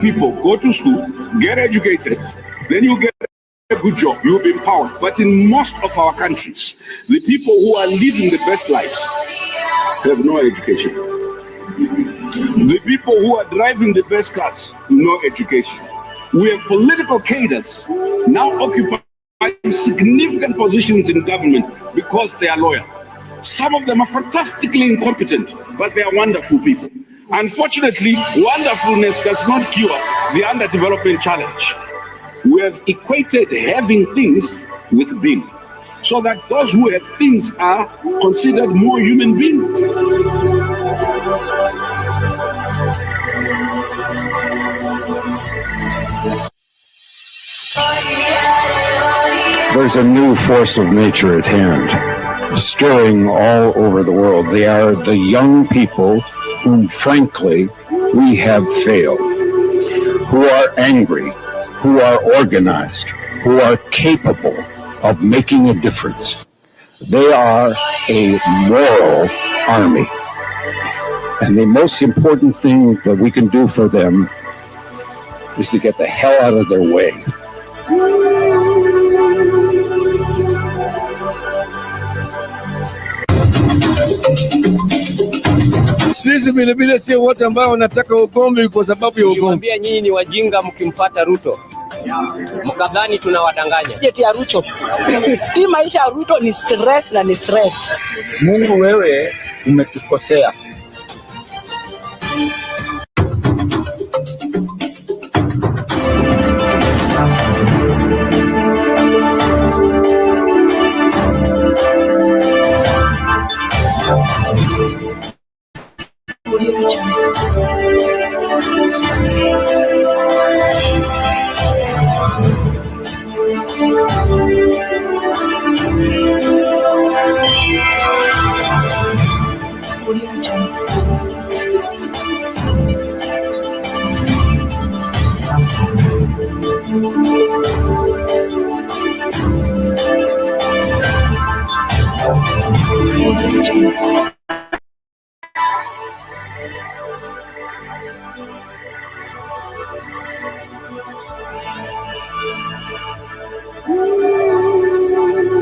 people go to school, get educated, then you get a good job, you'll be empowered. But in most of our countries, the people who are living the best lives have no education. The people who are driving the best cars, no education. We have political cadres now occupying significant positions in government because they are loyal. Some of them are fantastically incompetent, but they are wonderful people. Unfortunately, wonderfulness does not cure the underdevelopment challenge. We have equated having things with being, so that those who have things are considered more human beings. There's a new force of nature at hand, stirring all over the world. They are the young people whom, frankly, we have failed, who are angry, who are organized, who are capable of making a difference. They are a moral army. And the most important thing that we can do for them is to get the hell out of their way. Sisi vile vile sio wote ambao wanataka ugomvi kwa sababu ya ugomvi. Niwaambia nyinyi ni wajinga mkimpata Ruto. Mkadhani tunawadanganya. Jeti ya Ruto. Hii maisha ya Ruto ni stress na ni stress. Mungu, wewe umetukosea.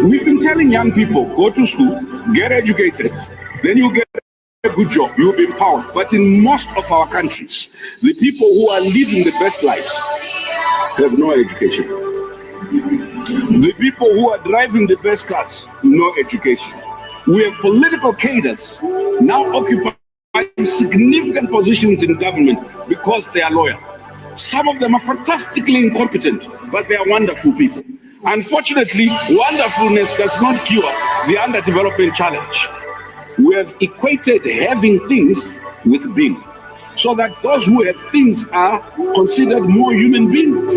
We've been telling young people, go to school, get educated, then you get a good job, you'll be empowered. But in most of our countries, the people who are living the best lives have no education. The people who are driving the best cars, no education. We have political cadres now occupying significant positions in government because they are loyal. Some of them are fantastically incompetent, but they are wonderful people. Unfortunately, wonderfulness does not cure the underdevelopment challenge. We have equated having things with being, so that those who have things are considered more human beings.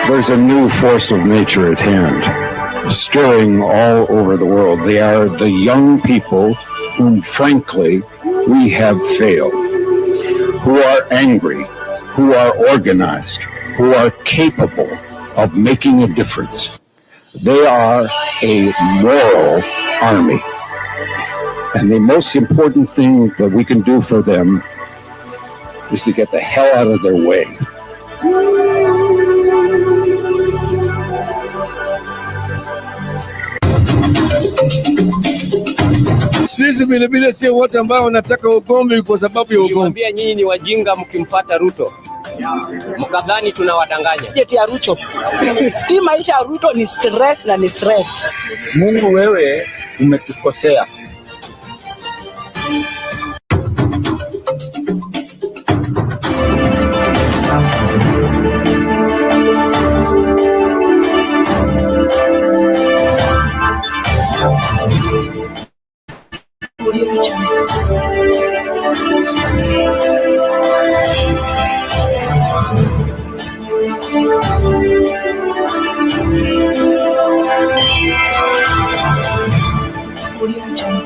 There's a new force of nature at hand, stirring all over the world. They are the young people whom, frankly, we have failed, who are angry, who are organized, who are capable of making a difference. They are a moral army. And the most important thing that we can do for them is to get the hell out of their way. Sisi vile vile sio wote ambao wanataka ugomvi kwa sababu ya ugomvi. Niwaambia nyinyi ni wajinga mkimpata Ruto. Mkadhani tunawadanganya. Jeti ya Ruto. Hii maisha ya Ruto ni stress na ni stress. Mungu, wewe umetukosea. Audio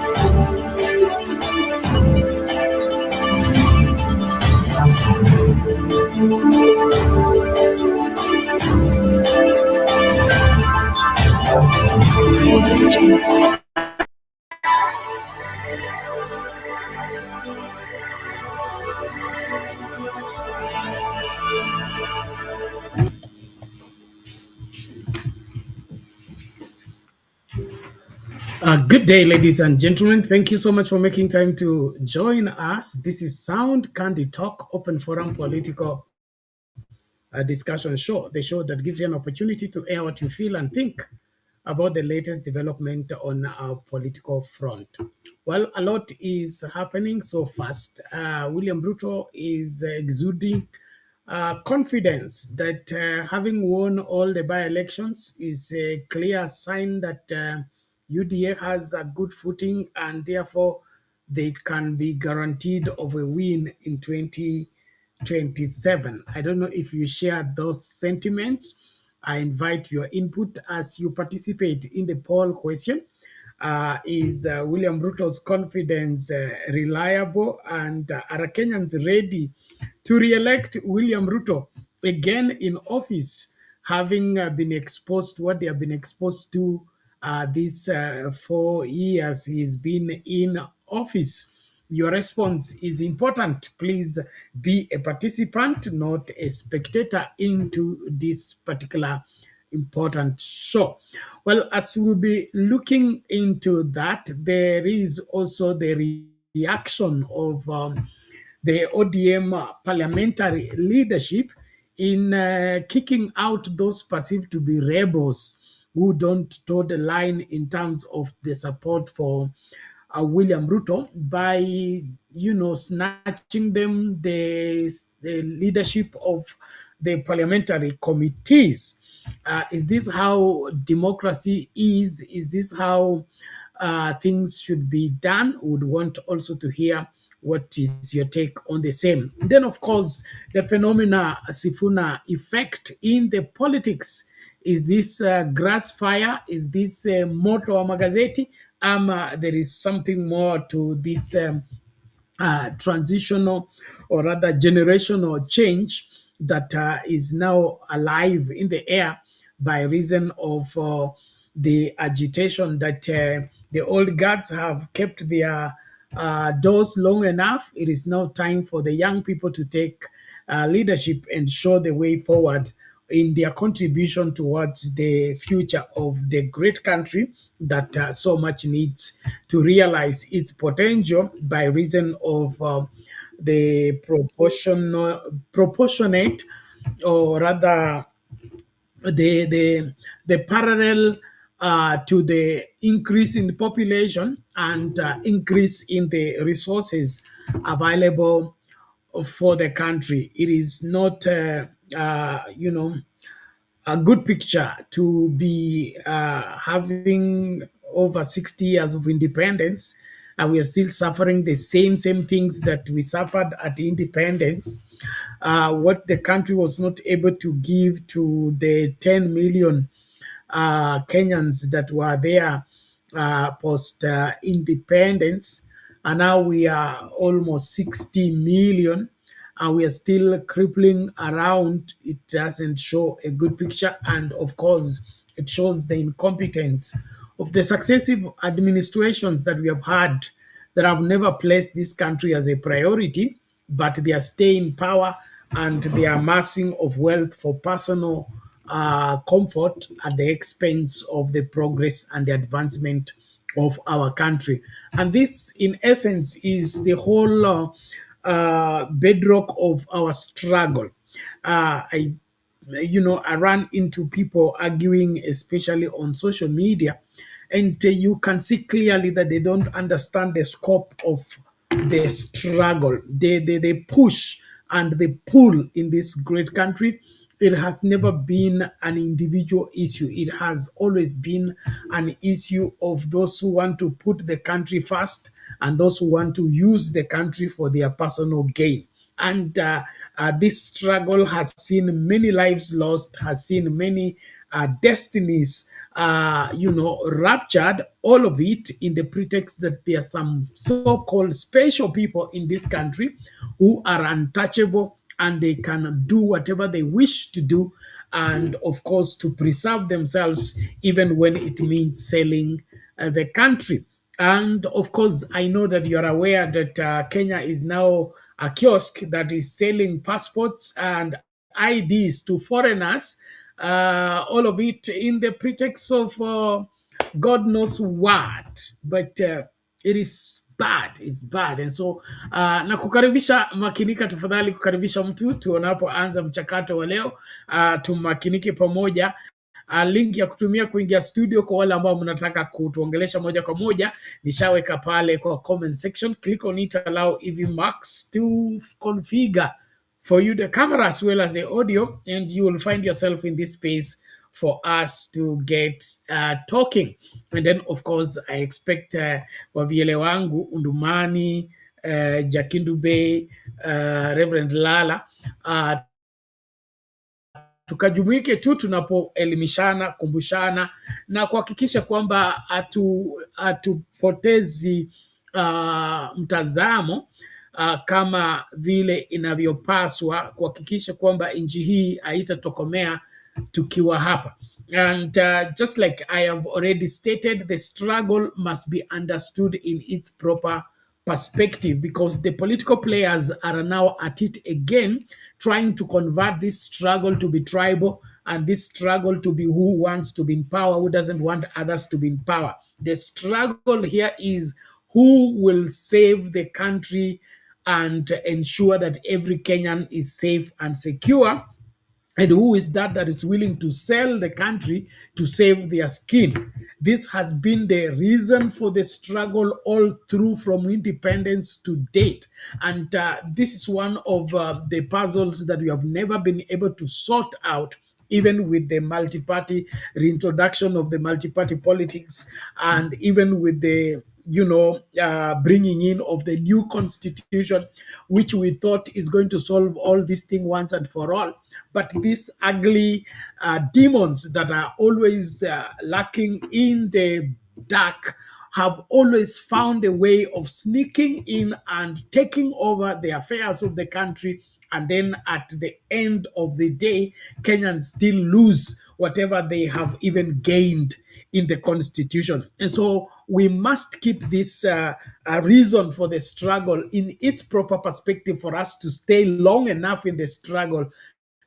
Good day, ladies and gentlemen. Thank you so much for making time to join us. This is Sound Candy Talk, open forum political discussion show, the show that gives you an opportunity to air what you feel and think about the latest development on our political front. Well, a lot is happening so fast. William Ruto is exuding confidence that having won all the by-elections is a clear sign that UDA has a good footing and therefore they can be guaranteed of a win in 2027. I don't know if you share those sentiments. I invite your input as you participate in the poll question. Is William Ruto's confidence reliable, and are Kenyans ready to re-elect William Ruto again in office, having been exposed to what they have been exposed to these 4 years he's been in office? Your response is important. Please be a participant, not a spectator, into this particular important show. Well, as we'll be looking into that, there is also the reaction of the ODM parliamentary leadership in kicking out those perceived to be rebels who don't toe the line in terms of the support for William Ruto by, snatching them the leadership of the parliamentary committees. Is this how democracy is? Is this how things should be done? Would want also to hear what is your take on the same. And then, of course, the phenomena Sifuna effect in the politics. Is this grass fire? Is this moto wa magazeti? There is something more to this transitional or rather generational change that is now alive in the air by reason of the agitation that the old guards have kept their doors long enough. It is now time for the young people to take leadership and show the way forward in their contribution towards the future of the great country that so much needs to realize its potential by reason of the proportionate, or rather the parallel to the increase in the population and increase in the resources available for the country. It is not, a good picture to be having over 60 years of independence, and we are still suffering the same things that we suffered at independence. What the country was not able to give to the 10 million Kenyans that were there post independence, and now we are almost 60 million, and we are still crippling around. It doesn't show a good picture, and of course, it shows the incompetence of the successive administrations that we have had that have never placed this country as a priority, but they are staying in power and they are amassing of wealth for personal comfort at the expense of the progress and the advancement of our country. And this, in essence, is the whole bedrock of our struggle. I run into people arguing, especially on social media, and you can see clearly that they don't understand the scope of the struggle. They push and they pull in this great country. It has never been an individual issue. It has always been an issue of those who want to put the country first and those who want to use the country for their personal gain. And this struggle has seen many lives lost, has seen many destinies, ruptured, all of it in the pretext that there are some so-called special people in this country who are untouchable and they can do whatever they wish to do and of course to preserve themselves even when it means selling the country. And of course, I know that you are aware that Kenya is now a kiosk that is selling passports and IDs to foreigners, all of it in the pretext of God knows what, but it is bad. It's bad. And so na kukaribisha, makinika tafadhali kukaribisha mtu tunapoanza mchakato wa leo. Tumakinike pamoja. Link ya kutumia kuingia studio kwa wale ambao mnataka kutuongelesha moja kwa moja nishaweka pale kwa comment section. Click on it, allow EV Max to configure for you the camera as well as the audio, and you will find yourself in this space for us to get talking. And then of course I expect waviele wangu Undumani, Jakindu Bay, Reverend Lala, tukajumuike tu tunapoelimishana, kumbushana na kuhakikisha kwamba hatupotezi mtazamo kama vile inavyopaswa, kuhakikisha kwamba nchi hii haitatokomea tukiwa hapa. And just like I have already stated, the struggle must be understood in its proper perspective, because the political players are now at it again, trying to convert this struggle to be tribal and this struggle to be who wants to be in power, who doesn't want others to be in power. The struggle here is who will save the country and ensure that every Kenyan is safe and secure, and who is that is willing to sell the country to save their skin. This has been the reason for the struggle all through from independence to date. And this is one of the puzzles that we have never been able to sort out, even with the multi-party reintroduction of the multi-party politics, and even with the bringing in of the new constitution, which we thought is going to solve all these things once and for all. But these ugly demons that are always lurking in the dark have always found a way of sneaking in and taking over the affairs of the country. And then at the end of the day, Kenyans still lose whatever they have even gained in the constitution. And so we must keep this reason for the struggle in its proper perspective for us to stay long enough in the struggle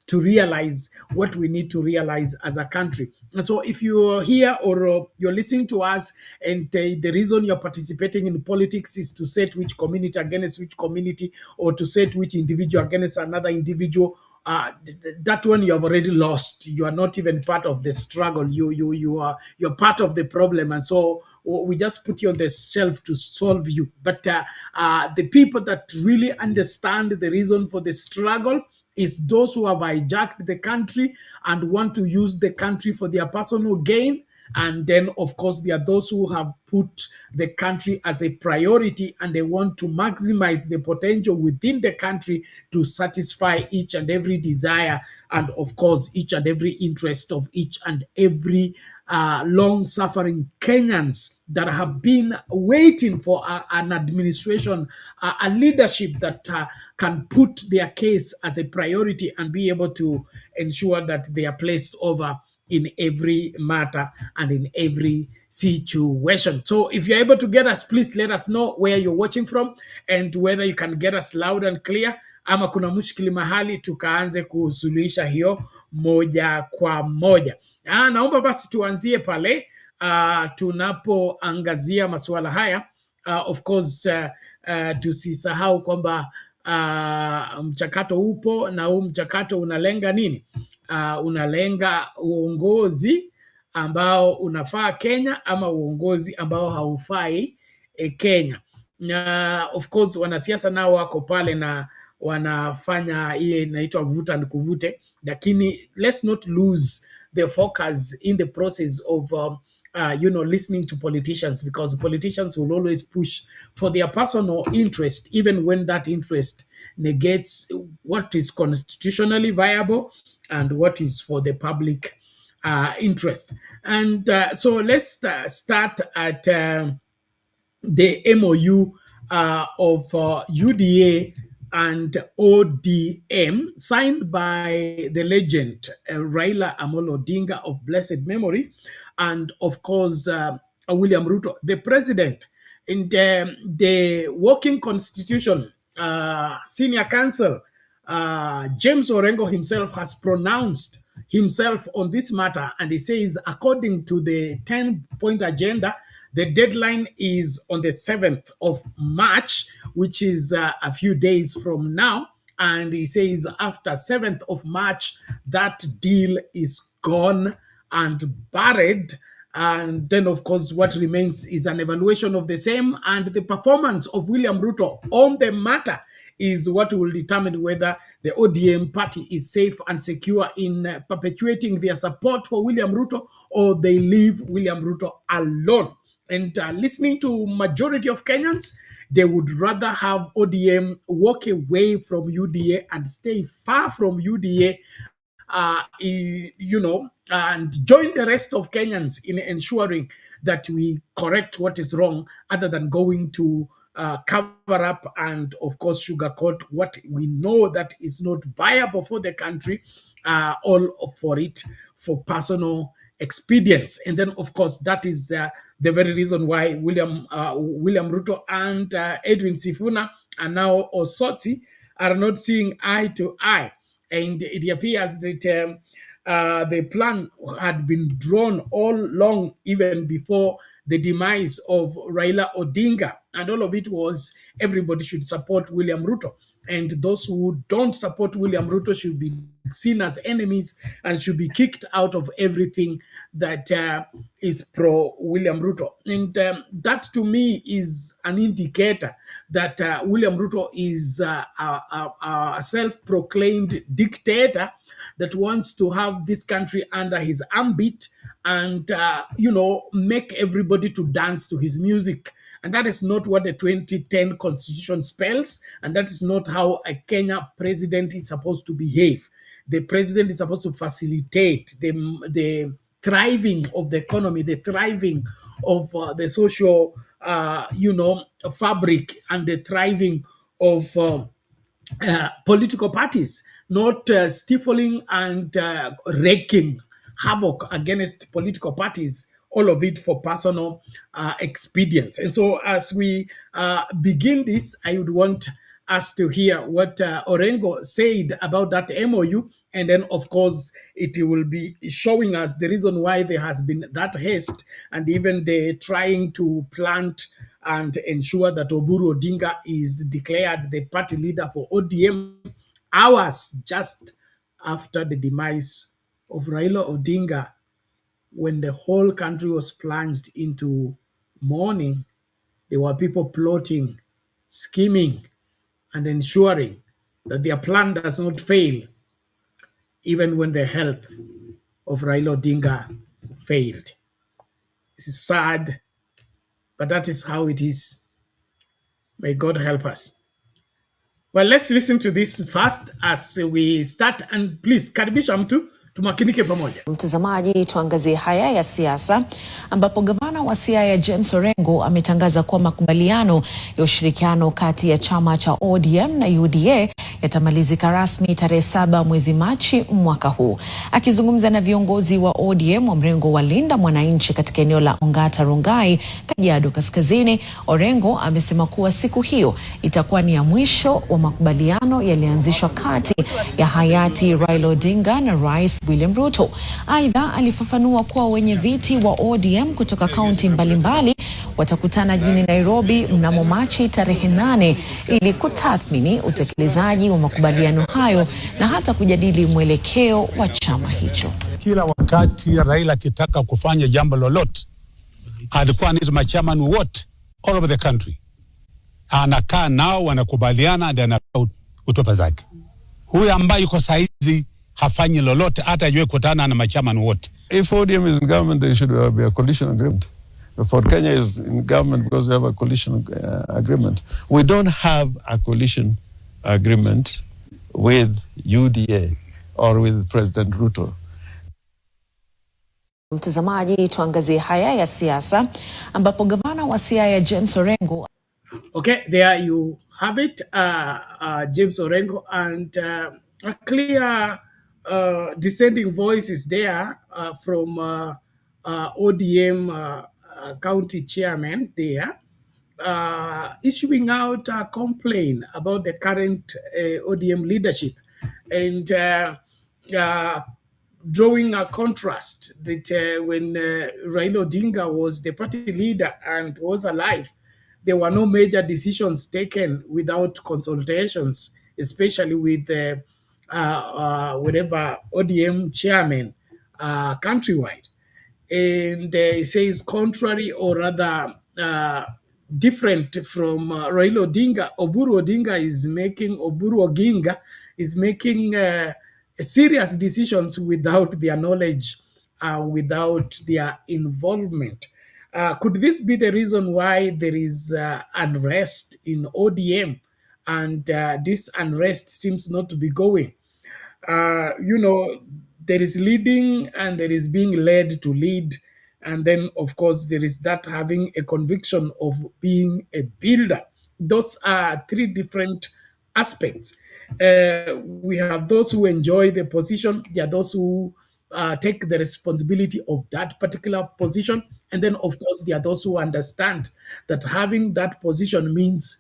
to realize what we need to realize as a country. And so if you're here or you're listening to us and the reason you're participating in politics is to set which community against which community, or to set which individual against another individual, that one you have already lost. You are not even part of the struggle. You're part of the problem, and so we just put you on the shelf to solve you. But the people that really understand the reason for the struggle is those who have hijacked the country and want to use the country for their personal gain. And then, of course, there are those who have put the country as a priority and they want to maximize the potential within the country to satisfy each and every desire and, of course, each and every interest of each and every long-suffering Kenyans that have been waiting for an administration, a leadership that can put their case as a priority and be able to ensure that they are placed over in every matter and in every situation. So if you're able to get us, please let us know where you're watching from and whether you can get us loud and clear, ama kuna mushkili mahali tukaanze kusuluhisha hiyo moja kwa moja. Naomba basi tuanzie pale tunapoangazia masuala haya. Of course tusisahau kwamba mchakato upo na huu mchakato unalenga nini? Unalenga uongozi ambao unafaa Kenya ama uongozi ambao haufai Kenya. Na of course wanasiasa nao wako pale na wanafanya hii inaitwa vuta ni kuvute, lakini let's not lose the focus in the process of listening to politicians, because politicians will always push for their personal interest, even when that interest negates what is constitutionally viable and what is for the public interest. And so let's start at the MOU of UDA and ODM, signed by the legend Raila Amolo Odinga of blessed memory, and of course William Ruto, the president. In the working constitution, senior counsel James Orengo himself has pronounced himself on this matter, and he says, according to the 10-point agenda, the deadline is on the 7th of March, which is a few days from now. And he says after 7th of March, that deal is gone and buried. And then, of course, what remains is an evaluation of the same, and the performance of William Ruto on the matter is what will determine whether the ODM party is safe and secure in perpetuating their support for William Ruto, or they leave William Ruto alone. And listening to majority of Kenyans, they would rather have ODM walk away from UDA and stay far from UDA, and join the rest of Kenyans in ensuring that we correct what is wrong, other than going to cover up and, of course, sugarcoat what we know that is not viable for the country, all for it for personal expedience. And then, of course, that is the very reason why William Ruto and Edwin Sifuna and now Osoti are not seeing eye to eye. And it appears that the plan had been drawn all along, even before the demise of Raila Odinga. And all of it was everybody should support William Ruto. And those who don't support William Ruto should be seen as enemies and should be kicked out of everything that is pro-William Ruto. And that, to me, is an indicator that William Ruto is a self-proclaimed dictator that wants to have this country under his ambit and, make everybody to dance to his music. And that is not what the 2010 constitution spells. And that is not how a Kenya president is supposed to behave. The president is supposed to facilitate the thriving of the economy, the thriving of the social, fabric, and the thriving of political parties, not stifling and wreaking havoc against political parties, all of it for personal expedience. And so as we begin this, I would want us to hear what Orengo said about that MOU. And then, of course, it will be showing us the reason why there has been that haste, and even the trying to plant and ensure that Oburu Odinga is declared the party leader for ODM hours just after the demise of Raila Odinga, when the whole country was plunged into mourning. There were people plotting, scheming, and ensuring that their plan does not fail, even when the health of Raila Odinga failed. This is sad, but that is how it is. May God help us. Well, let's listen to this first as we start, and please karibisha mtu tumakinike pamoja. Mtazamaji, tuangazie haya ya siasa, ambapo gavana wa Siaya James Orengo ametangaza kuwa makubaliano ya ushirikiano kati ya chama cha ODM na UDA yatamalizika rasmi tarehe 7 mwezi Machi mwaka huu. Akizungumza na viongozi wa ODM wa mrengo wa Linda Mwananchi katika eneo la Ongata Rongai, Kajiado Kaskazini, Orengo amesema kuwa siku hiyo itakuwa ni ya mwisho wa makubaliano yalianzishwa kati ya hayati Raila Odinga na Rais William Ruto. Aidha, alifafanua kuwa wenye viti wa ODM kutoka kaunti mbalimbali watakutana jijini Nairobi mnamo Machi tarehe 8 ili kutathmini utekelezaji wa makubaliano hayo na hata kujadili mwelekeo wa chama hicho. Kila wakati Raila akitaka kufanya jambo lolote, alikuwa anaita machairman wote all over the country. Anakaa nao, wanakubaliana, ndio anatoa hotuba zake. Huyu ambaye yuko saizi hafanyi lolote, hata yeye kutana na machairman wote. If ODM is in government, there should be a coalition agreement. For Kenya is in government because we have a coalition agreement. We don't have a coalition agreement with UDA or with President Ruto. Mtazamaji, tuangazie haya ya siasa, ambapo gavana wa Siaya James Orengo. Okay, there you have it, James Orengo, and a clear dissenting voice is there from ODM county chairman there, issuing out a complaint about the current ODM leadership, and drawing a contrast that when Raila Odinga was the party leader and was alive, there were no major decisions taken without consultations, especially with whatever ODM chairman countrywide. And it says contrary, or rather different from Raila Odinga. Oburu Oginga is making serious decisions without their knowledge, without their involvement. Could this be the reason why there is unrest in ODM, and this unrest seems not to be going? You know, there is leading and there is being led to lead. And then, of course, there is that having a conviction of being a builder. Those are three different aspects. We have those who enjoy the position, there are those who take the responsibility of that particular position. And then, of course, there are those who understand that having that position means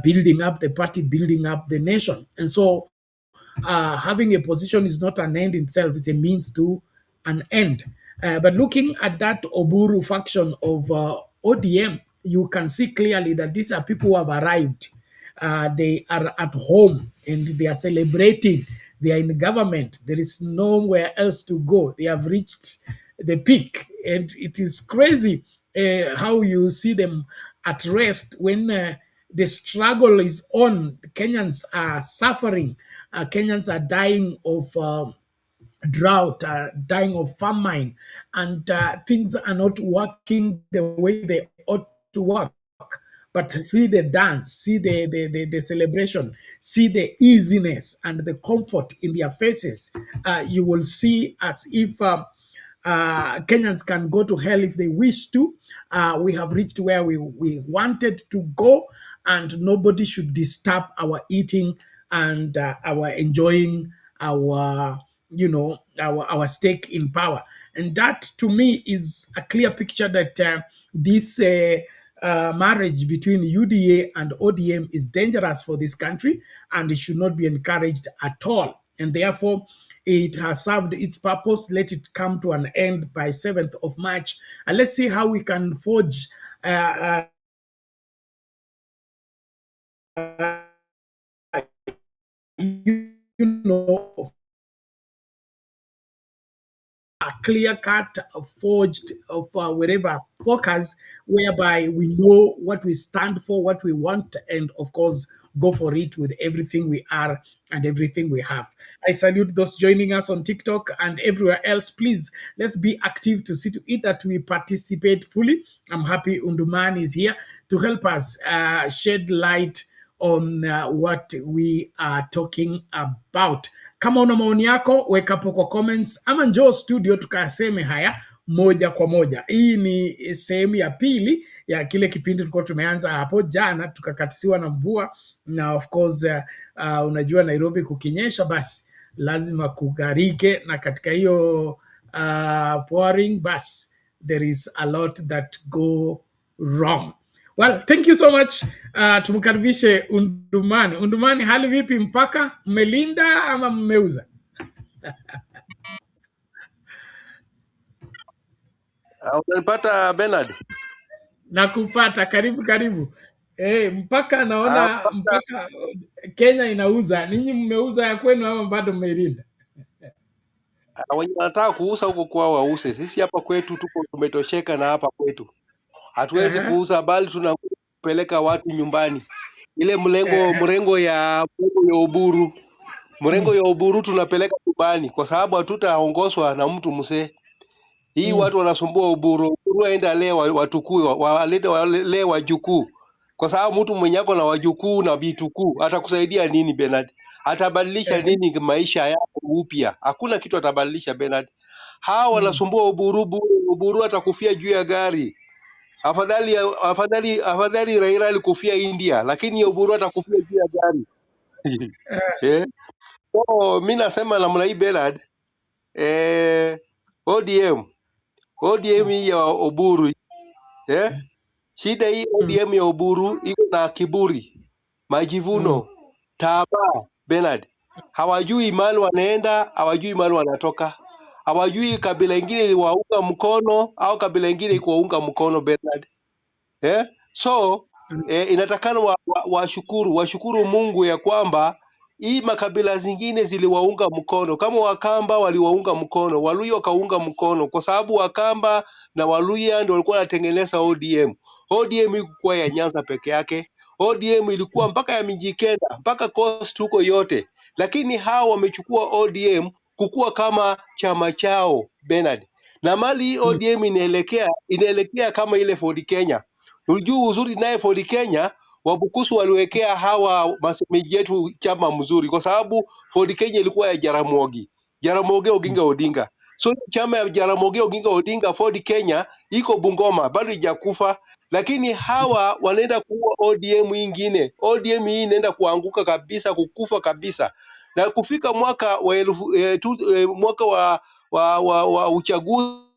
building up the party, building up the nation. And so, having a position is not an end in itself, it's a means to an end. But looking at that Oburu faction of ODM, you can see clearly that these are people who have arrived. They are at home and they are celebrating. They are in government. There is nowhere else to go. They have reached the peak. And it is crazy how you see them at rest when the struggle is on. Kenyans are suffering. Kenyans are dying of drought, dying of famine, and things are not working the way they ought to work. But see the dance, see the celebration, see the easiness and the comfort in their faces. You will see as if Kenyans can go to hell if they wish to. We have reached where we wanted to go, and nobody should disturb our eating and our enjoying our, our stake in power. And that, to me, is a clear picture that this marriage between UDA and ODM is dangerous for this country, and it should not be encouraged at all. And therefore, it has served its purpose. Let it come to an end by 7th of March. And let's see how we can forge a clear-cut, forged of whatever focus, whereby we know what we stand for, what we want, and of course, go for it with everything we are and everything we have. I salute those joining us on TikTok and everywhere else. Please, let's be active to see to it that we participate fully. I'm happy Unduman is here to help us shed light on what we are talking about. Kama una maoni yako, weka hapo kwa comments, ama njoo studio tukaseme haya moja kwa moja. Hii ni sehemu ya pili ya kile kipindi tulikuwa tumeanza hapo jana, tukakatisiwa na mvua, na of course unajua Nairobi kukinyesha basi lazima kugarike, na katika hiyo pouring basi there is a lot that go wrong. Well, thank you so much. Tumkaribishe Undumani. Undumani, hali vipi mpaka? Mmelinda ama mmeuza? Unanipata Bernard? Nakupata, karibu. Mpaka naona mpaka Kenya inauza. Ninyi mmeuza ya kwenu ama bado mmeilinda? Wenye wanataka kuuza huko kwao wause. Sisi hapa kwetu tuko tumetosheka na hapa kwetu. Hatuwezi kuuza, bali tunapeleka watu nyumbani. Ile mrengo ya Oburu. Mrengo ya Oburu tunapeleka nyumbani kwa sababu hatutaongozwa na mtu mzee. Hii watu wanasumbua Oburu. Oburu aenda leo watukuu, wale wajukuu. Kwa sababu mtu mwenye ako na wajukuu na vitukuu atakusaidia nini Bernard? Atabadilisha nini maisha yako upya? Hakuna kitu atabadilisha Bernard. Hawa wanasumbua Oburu. Oburu atakufia juu ya gari. Afadhali Raila alikufia India, lakini Oburu atakufia juu ya gari. Eh? So mimi nasema namna hii Bernard, eh, ODM hii ya Oburu, eh? Shida hii ODM ya Oburu iko na kiburi, majivuno, tamaa Bernard. Hawajui mahali wanaenda, hawajui mahali wanatoka. Hawajui kabila ingine iliwaunga mkono au kabila ingine ikuwaunga mkono Bernard. Eh? So inatakana washukuru Mungu ya kwamba hii makabila zingine ziliwaunga mkono, kama Wakamba waliwaunga mkono, Waluya wakaunga mkono, kwa sababu Wakamba na Waluya ndio walikuwa wanatengeneza ODM. ODM ilikuwa ya Nyanza peke yake, ODM ilikuwa mpaka ya Mijikenda, mpaka Coast huko yote, lakini hao wamechukua ODM kukua kama chama chao Bernard, na mali hii ODM inaelekea kama ile Ford Kenya. Unajua uzuri naye Ford Kenya, Wabukusu waliwekea hawa masemeji yetu chama mzuri, kwa sababu Ford Kenya ilikuwa ya Jaramogi Oginga Odinga. So chama ya Jaramogi Oginga Odinga Ford Kenya iko Bungoma, bado haijakufa, lakini hawa wanaenda kuua ODM ingine. ODM hii inaenda kuanguka kabisa, kukufa kabisa, na kufika mwaka wa mwaka wa uchaguzi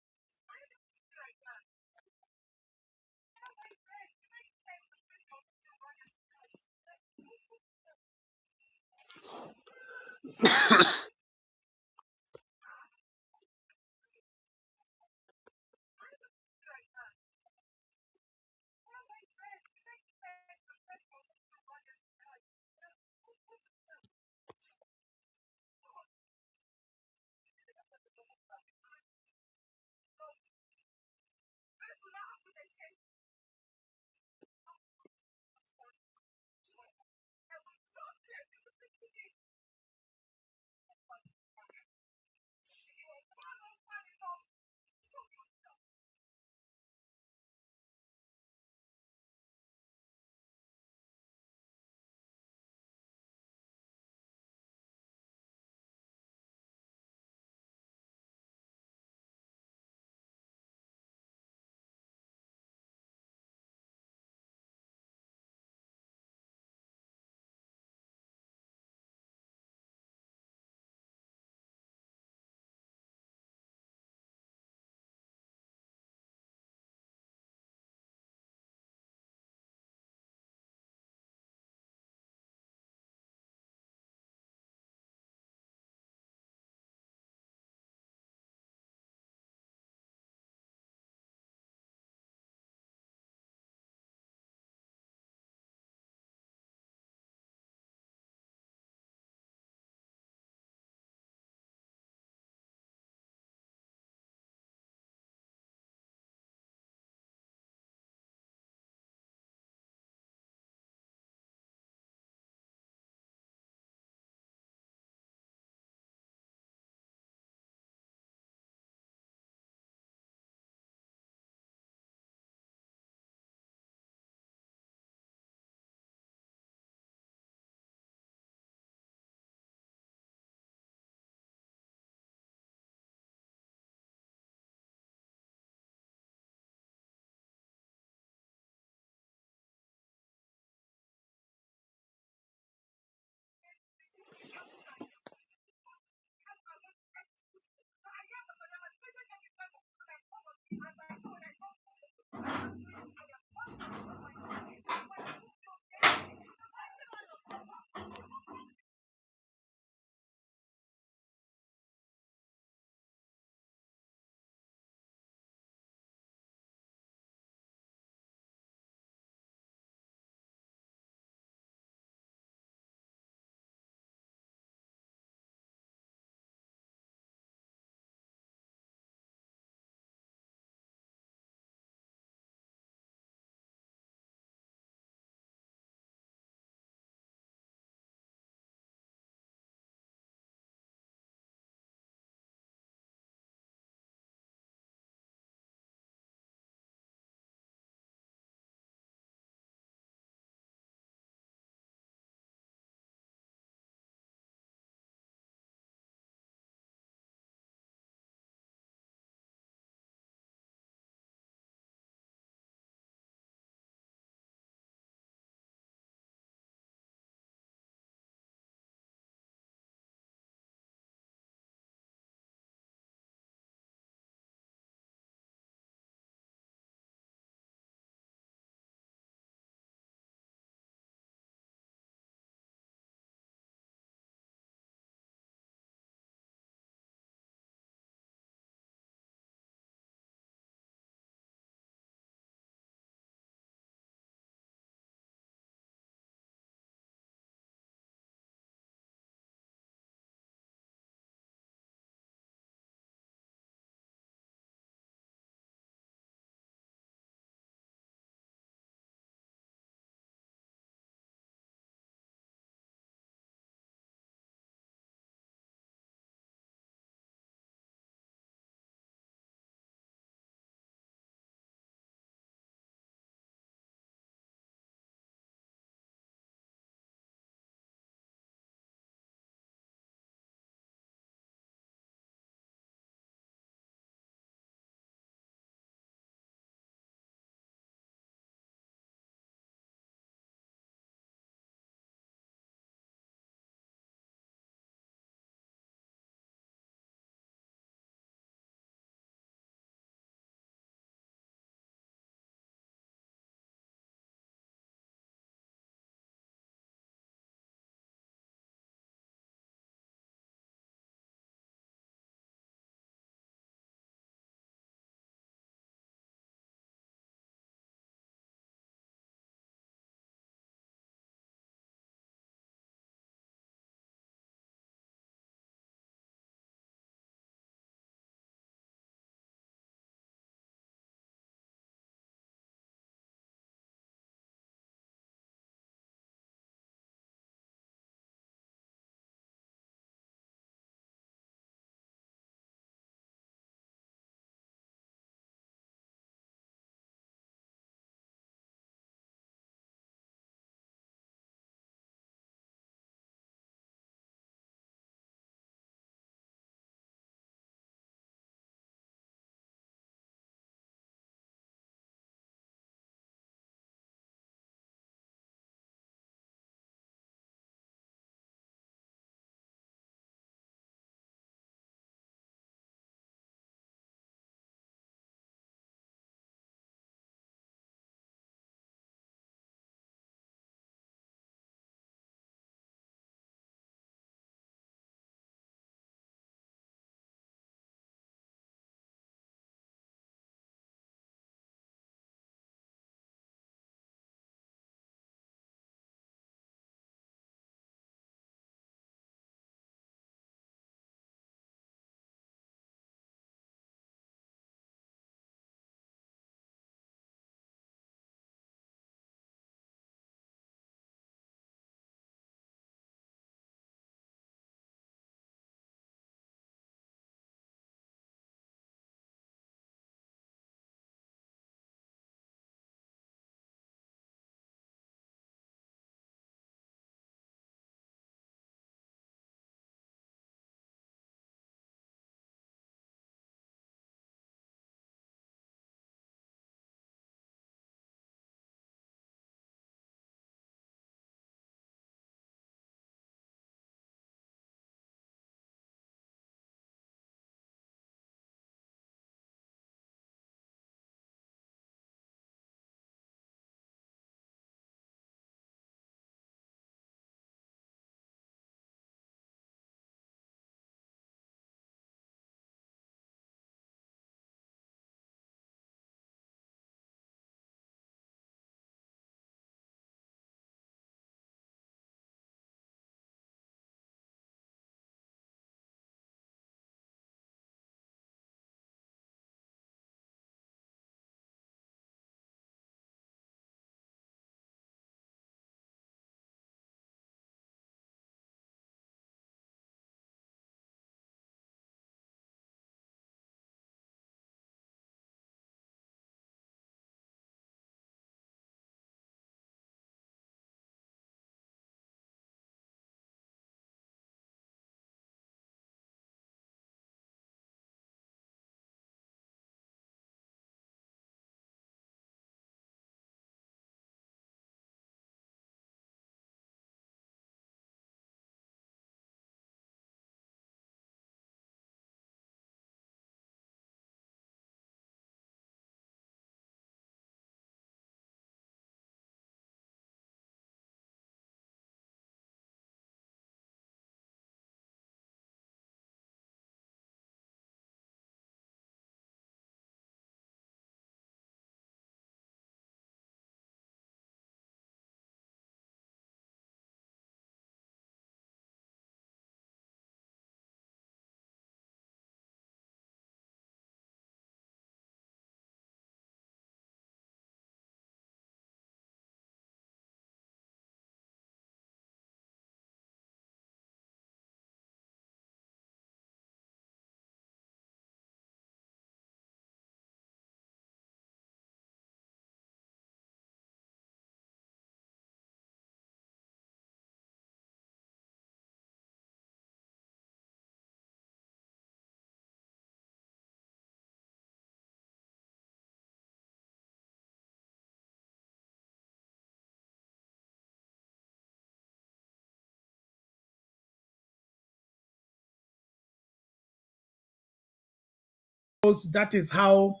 because that is how,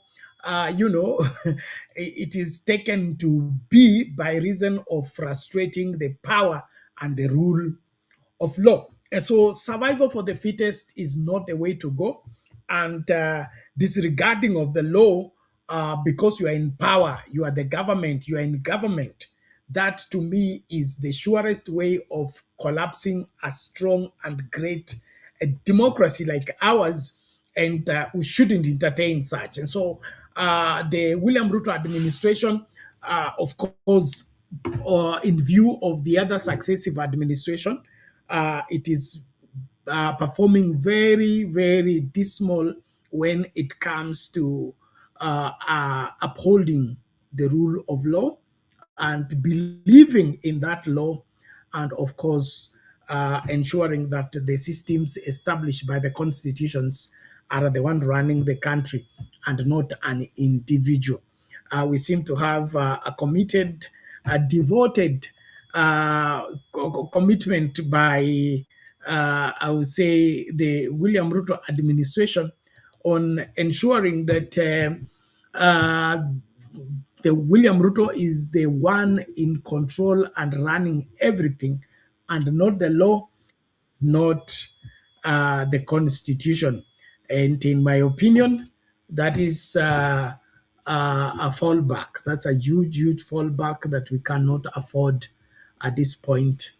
it is taken to be by reason of frustrating the power and the rule of law. And so survival for the fittest is not the way to go. And disregarding of the law, because you are in power, you are the government, you are in government, that to me is the surest way of collapsing a strong and great democracy like ours, and we shouldn't entertain such. And so the William Ruto administration, of course, in view of the other successive administration, it is performing very, very dismal when it comes to upholding the rule of law and believing in that law, and of course ensuring that the systems established by the constitutions are the one running the country and not an individual. We seem to have a committed, devoted commitment by, I would say, the William Ruto administration on ensuring that the William Ruto is the one in control and running everything, and not the law, not the constitution. And in my opinion, that is a fallback. That's a huge, huge fallback that we cannot afford at this point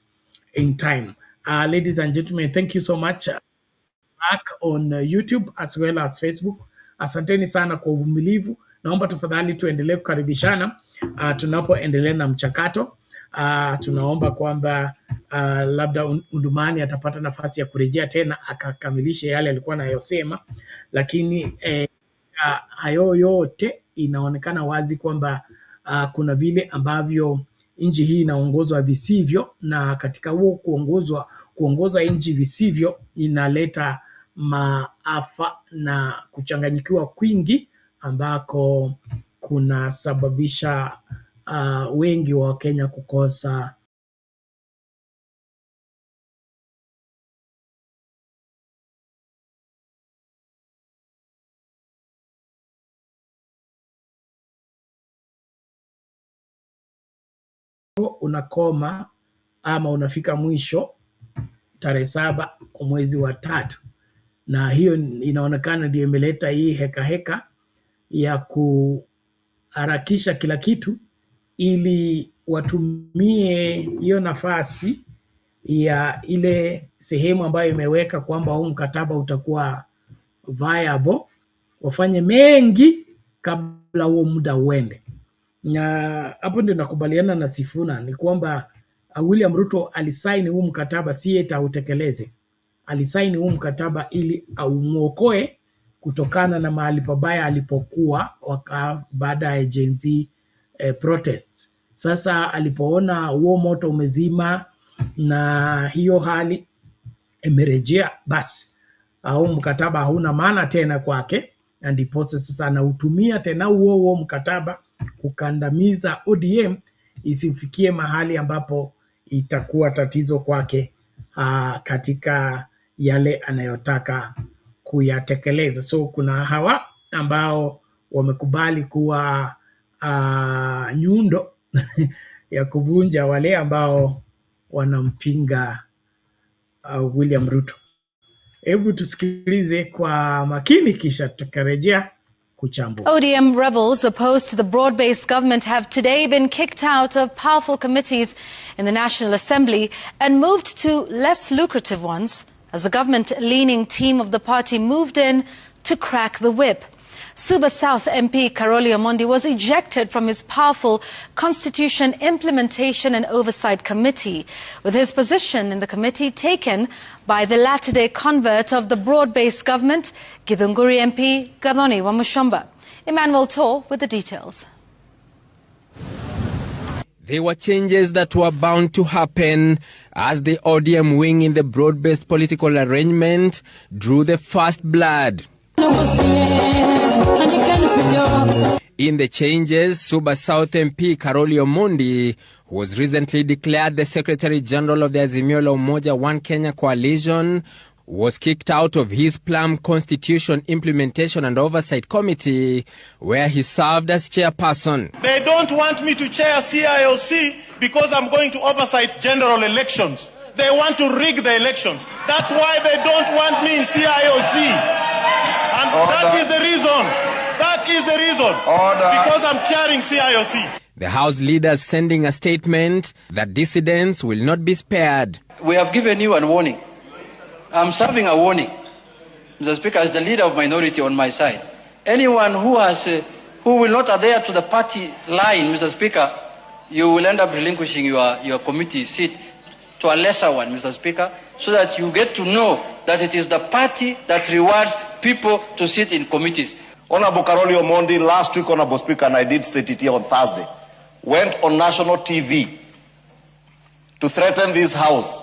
in time. Ladies and gentlemen, thank you so much. Back on YouTube as well as Facebook. Asanteni sana kwa uvumilivu. Naomba tafadhali tuendelee kukaribishana tunapoendelea na mchakato. Tunaomba kwamba labda Undumani atapata nafasi ya kurejea tena akakamilisha yale alikuwa anayosema, lakini hayo yote inaonekana wazi kwamba kuna vile ambavyo nchi hii inaongozwa visivyo, na katika huo kuongoza nchi visivyo inaleta maafa na kuchanganyikiwa kwingi ambako kunasababisha wengi wa Kenya kukosa unakoma ama unafika mwisho tarehe 7 mwezi wa 3, na hiyo inaonekana ndio imeleta hii heka ya kuharakisha kila kitu ili watumie hiyo nafasi ya ile sehemu ambayo imeweka kwamba huu mkataba utakuwa viable, wafanye mengi kabla huo muda uende. Na hapo ndio nakubaliana na Sifuna ni kwamba William Ruto alisaini huu mkataba si eti autekeleze. Alisaini huu mkataba ili aumuokoe kutokana na mahali pabaya alipokuwa baada ya Gen Z protests. Sasa alipoona huo moto umezima na hiyo hali imerejea, basi huu mkataba hauna maana tena kwake, na ndipo sasa anautumia tena huo mkataba kukandamiza ODM isifikie mahali ambapo itakuwa tatizo kwake katika yale anayotaka kuyatekeleza. So kuna hawa ambao wamekubali kuwa nyundo ya kuvunja wale ambao wanampinga William Ruto. Hebu tusikilize kwa makini kisha tukarejea kuchambua. ODM rebels opposed to the broad-based government have today been kicked out of powerful committees in the National Assembly and moved to less lucrative ones as the government-leaning team of the party moved in to crack the whip. Suba South MP Karoli Omondi was ejected from his powerful Constitution Implementation and Oversight Committee, with his position in the committee taken by the latter-day convert of the broad-based government, Githunguri MP Gathoni Wamushomba. Emmanuel Tor with the details. There were changes that were bound to happen as the ODM wing in the broad-based political arrangement drew the first blood. In the changes, Suba South MP Karoli Omondi, who was recently declared the Secretary General of the Azimio la Umoja One Kenya Coalition, was kicked out of his Plum Constitution Implementation and Oversight Committee, where he served as chairperson. They don't want me to chair CIOC because I'm going to oversight general elections. They want to rig the elections. That's why they don't want me in CIOC. And that is the reason. That is the reason. Because I'm chairing CIOC. The House leaders sending a statement that dissidents will not be spared. We have given you a warning. I'm serving a warning, Mr. Speaker, as the leader of minority on my side. Anyone who will not adhere to the party line, Mr. Speaker, you will end up relinquishing your committee seat to a lesser one, Mr. Speaker, so that you get to know that it is the party that rewards people to sit in committees. Honorable Karoli Omondi, last week, Honorable Speaker, and I did state it here on Thursday, went on national TV to threaten this House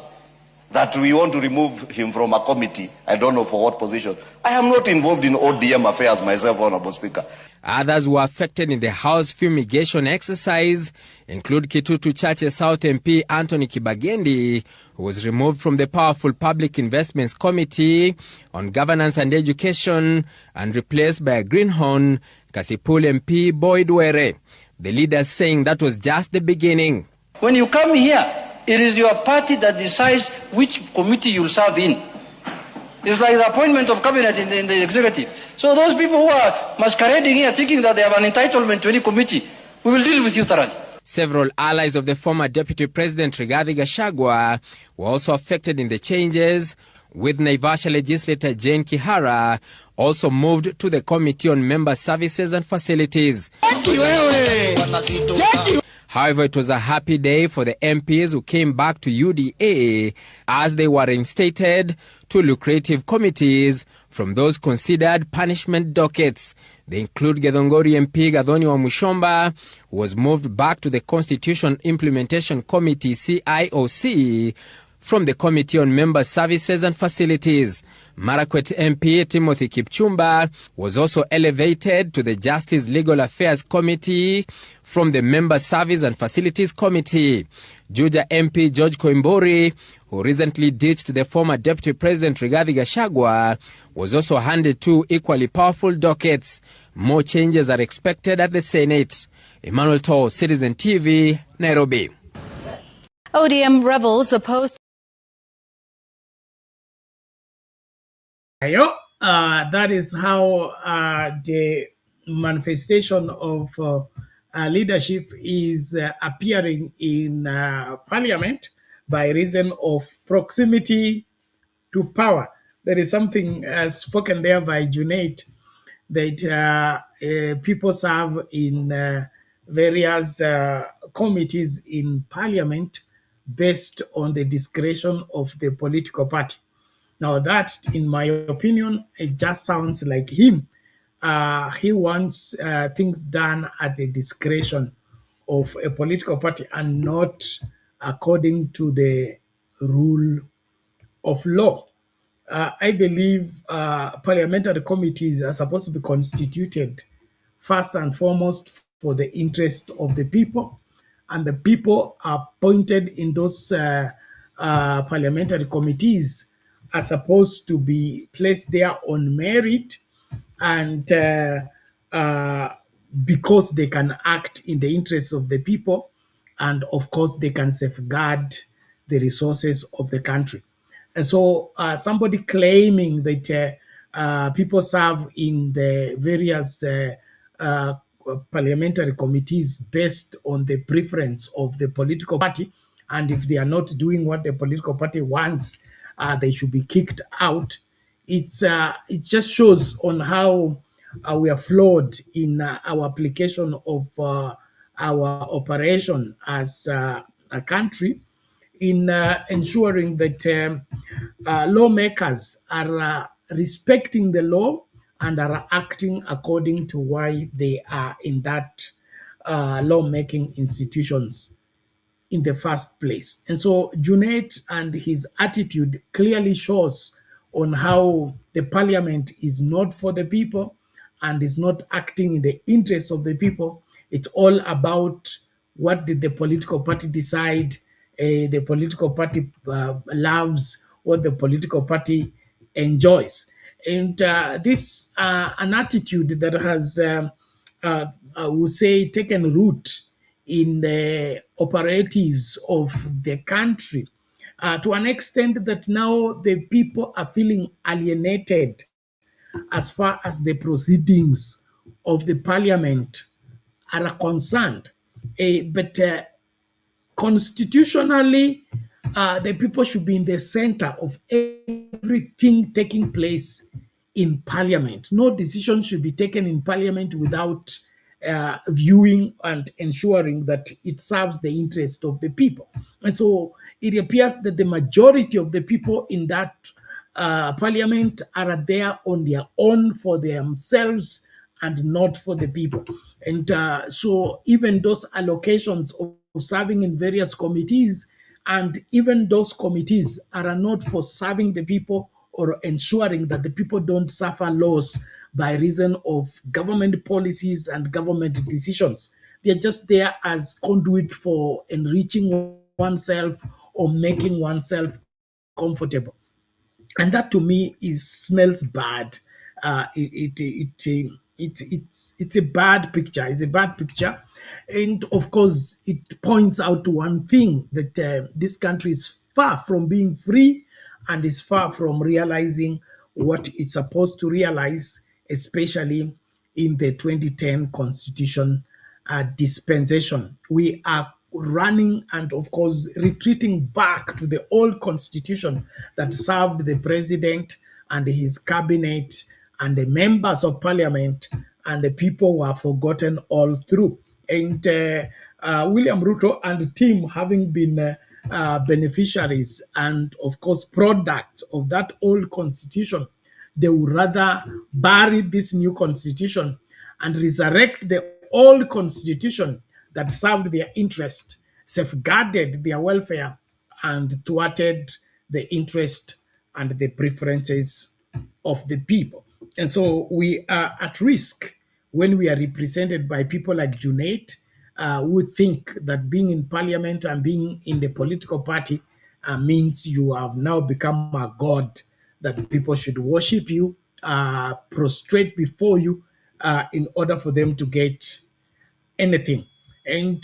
that we want to remove him from a committee. I don't know for what position. I am not involved in ODM affairs myself, Honorable Speaker. Others who were affected in the House fumigation exercise include Kitutu Chache South MP Anthony Kibagendi, who was removed from the powerful Public Investments Committee on Governance and Education and replaced by a greenhorn, Kasipul MP Boyd Were. The leaders saying that was just the beginning. When you come here, it is your party that decides which committee you'll serve in. It's like the appointment of cabinet in the executive. So those people who are masquerading here thinking that they have an entitlement to any committee, we will deal with you thoroughly. Several allies of the former Deputy President Rigathi Gachagua were also affected in the changes, with Naivasha legislator Jane Kihara also moved to the Committee on Member Services and Facilities. However, it was a happy day for the MPs who came back to UDA as they were reinstated to lucrative committees from those considered punishment dockets. They include Githongori MP Gathoni Wamushomba, who was moved back to the Constitution Implementation Committee CIOC from the Committee on Member Services and Facilities. Marakwet MP Timothy Kipchumba was also elevated to the Justice Legal Affairs Committee from the Member Service and Facilities Committee. Juja MP George Koimburi, who recently ditched the former Deputy President Rigathi Gachagua, was also handed two equally powerful dockets. More changes are expected at the Senate. Emmanuel Toh, Citizen TV, Nairobi. ODM rebels opposed. That is how the manifestation of leadership is appearing in parliament by reason of proximity to power. There is something spoken there by Junaid that people serve in various committees in parliament based on the discretion of the political party. Now that, in my opinion, it just sounds like him. He wants things done at the discretion of a political party and not according to the rule of law. I believe parliamentary committees are supposed to be constituted first and foremost for the interest of the people, and the people are appointed in those parliamentary committees are supposed to be placed there on merit and because they can act in the interests of the people, and of course they can safeguard the resources of the country. And so somebody claiming that people serve in the various parliamentary committees based on the preference of the political party, and if they are not doing what the political party wants, they should be kicked out. It just shows on how we are flawed in our application of our operation as a country in ensuring that lawmakers are respecting the law and are acting according to why they are in that lawmaking institutions in the first place. And so Junaid and his attitude clearly shows on how the parliament is not for the people and is not acting in the interest of the people. It's all about what did the political party decide. The political party loves what the political party enjoys. And this an attitude that has, I would say, taken root in the operatives of the country to an extent that now the people are feeling alienated as far as the proceedings of the parliament are concerned. But constitutionally, the people should be in the center of everything taking place in parliament. No decision should be taken in parliament without viewing and ensuring that it serves the interest of the people. And so it appears that the majority of the people in that parliament are there on their own for themselves and not for the people. And so even those allocations of serving in various committees, and even those committees are not for serving the people or ensuring that the people don't suffer loss by reason of government policies and government decisions. They're just there as conduit for enriching oneself or making oneself comfortable. And that to me smells bad. It's a bad picture. It's a bad picture, and of course, it points out to one thing that this country is far from being free, and is far from realizing what it's supposed to realize, especially in the 2010 Constitution dispensation. We are running and, of course, retreating back to the old constitution that served the president and his cabinet and the members of parliament, and the people were forgotten all through. And William Ruto and the team, having been beneficiaries and, of course, products of that old constitution, they would rather bury this new constitution and resurrect the old constitution that served their interest, safeguarded their welfare, and thwarted the interest and the preferences of the people. And so we are at risk when we are represented by people like Junaid, who think that being in parliament and being in the political party means you have now become a god, that people should worship you, prostrate before you in order for them to get anything. And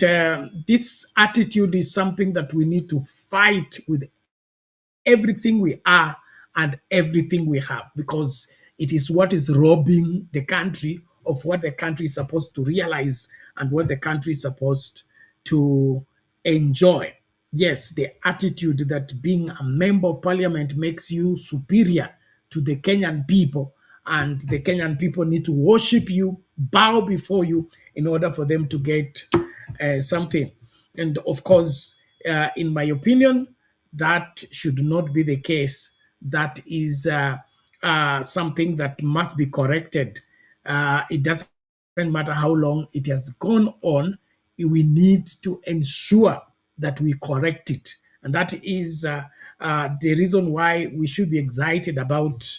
this attitude is something that we need to fight with everything we are and everything we have, because it is what is robbing the country of what the country is supposed to realize and what the country is supposed to enjoy. Yes, the attitude that being a member of parliament makes you superior to the Kenyan people, and the Kenyan people need to worship you, bow before you in order for them to get something. And of course, in my opinion, that should not be the case. That is something that must be corrected. It doesn't matter how long it has gone on, we need to ensure that we correct it. And that is the reason why we should be excited about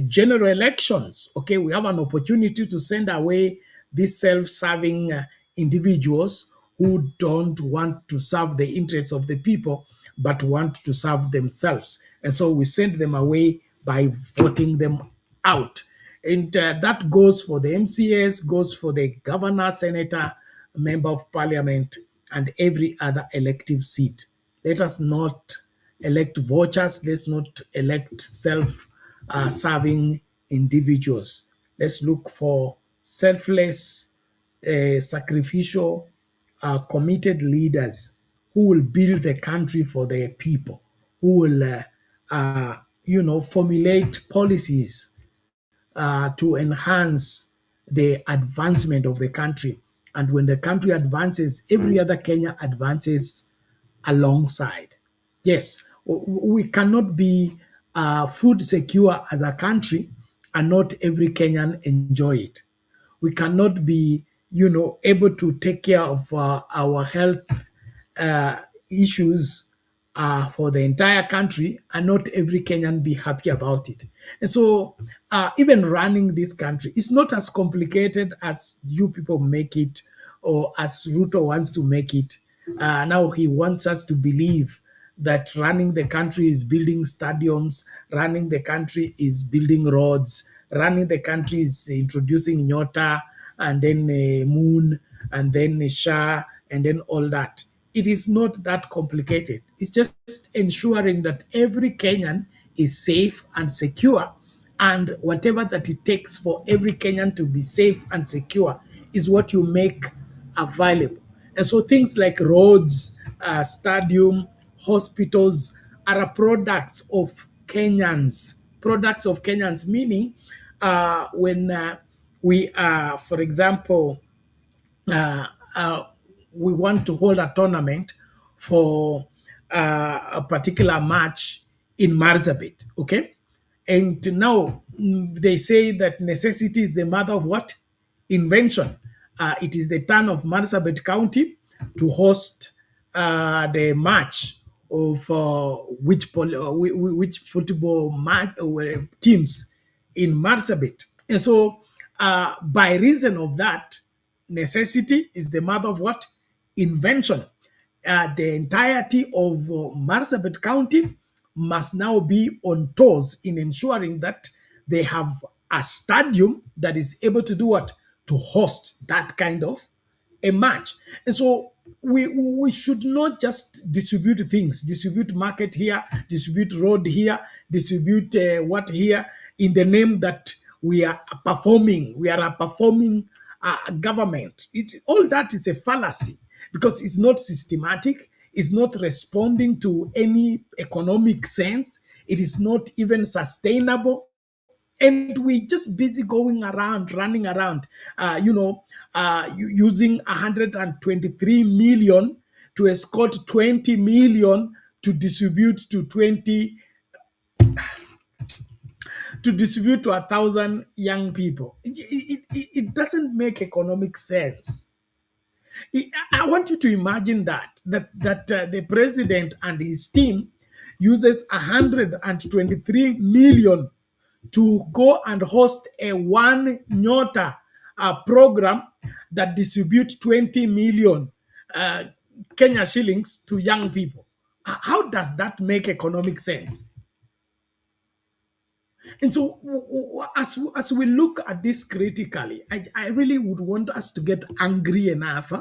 general elections. Okay, we have an opportunity to send away these self-serving individuals who don't want to serve the interests of the people, but want to serve themselves. And so we send them away by voting them out. And that goes for the MCAs, goes for the governor, senator, member of parliament, and every other elective seat. Let us not elect vouchers. Let's not elect self-serving individuals. Let's look for selfless, sacrificial, committed leaders who will build the country for their people, who will, formulate policies to enhance the advancement of the country. And when the country advances, every other Kenya advances alongside. Yes, we cannot be food secure as a country and not every Kenyan enjoy it. We cannot be, able to take care of our health issues for the entire country and not every Kenyan be happy about it. And so even running this country is not as complicated as you people make it, or as Ruto wants to make it. Now he wants us to believe that running the country is building stadiums, running the country is building roads, running the country is introducing Nyota and then Moon and then Sha and then all that. It is not that complicated. It's just ensuring that every Kenyan is safe and secure, and whatever that it takes for every Kenyan to be safe and secure is what you make available. And so things like roads, stadium, hospitals are products of Kenyans. Products of Kenyans, meaning when we are, for example, uh, uh, we want to hold a tournament for a particular match in Marsabit, okay? And now they say that necessity is the mother of what? Invention. It is the turn of Marsabit County to host the match of which football match, teams in Marsabit. And so, by reason of that, necessity is the mother of what? Invention. The entirety of Marsabit County must now be on toes in ensuring that they have a stadium that is able to do what? To host that kind of a match. And so we should not just distribute things, distribute market here, distribute road here, distribute what here in the name that we are performing. We are a performing government. All that is a fallacy because it's not systematic. It's not responding to any economic sense. It is not even sustainable. And we just busy going around, running around, using 123 million to escort 20 million to distribute to 1,000 young people. It doesn't make economic sense. I want you to imagine that the president and his team uses 123 million to go and host a one Nyota program that distributes 20 million Kenya shillings to young people. How does that make economic sense? And so as we look at this critically, I really would want us to get angry enough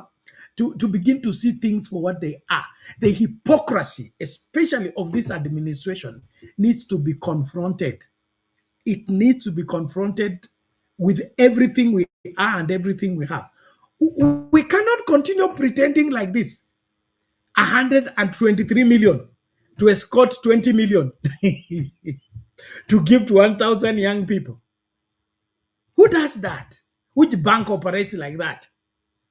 to begin to see things for what they are. The hypocrisy, especially of this administration, needs to be confronted. It needs to be confronted with everything we are and everything we have. We cannot continue pretending like this. 123 million to escort 20 million to give to 1,000 young people. Who does that? Which bank operates like that?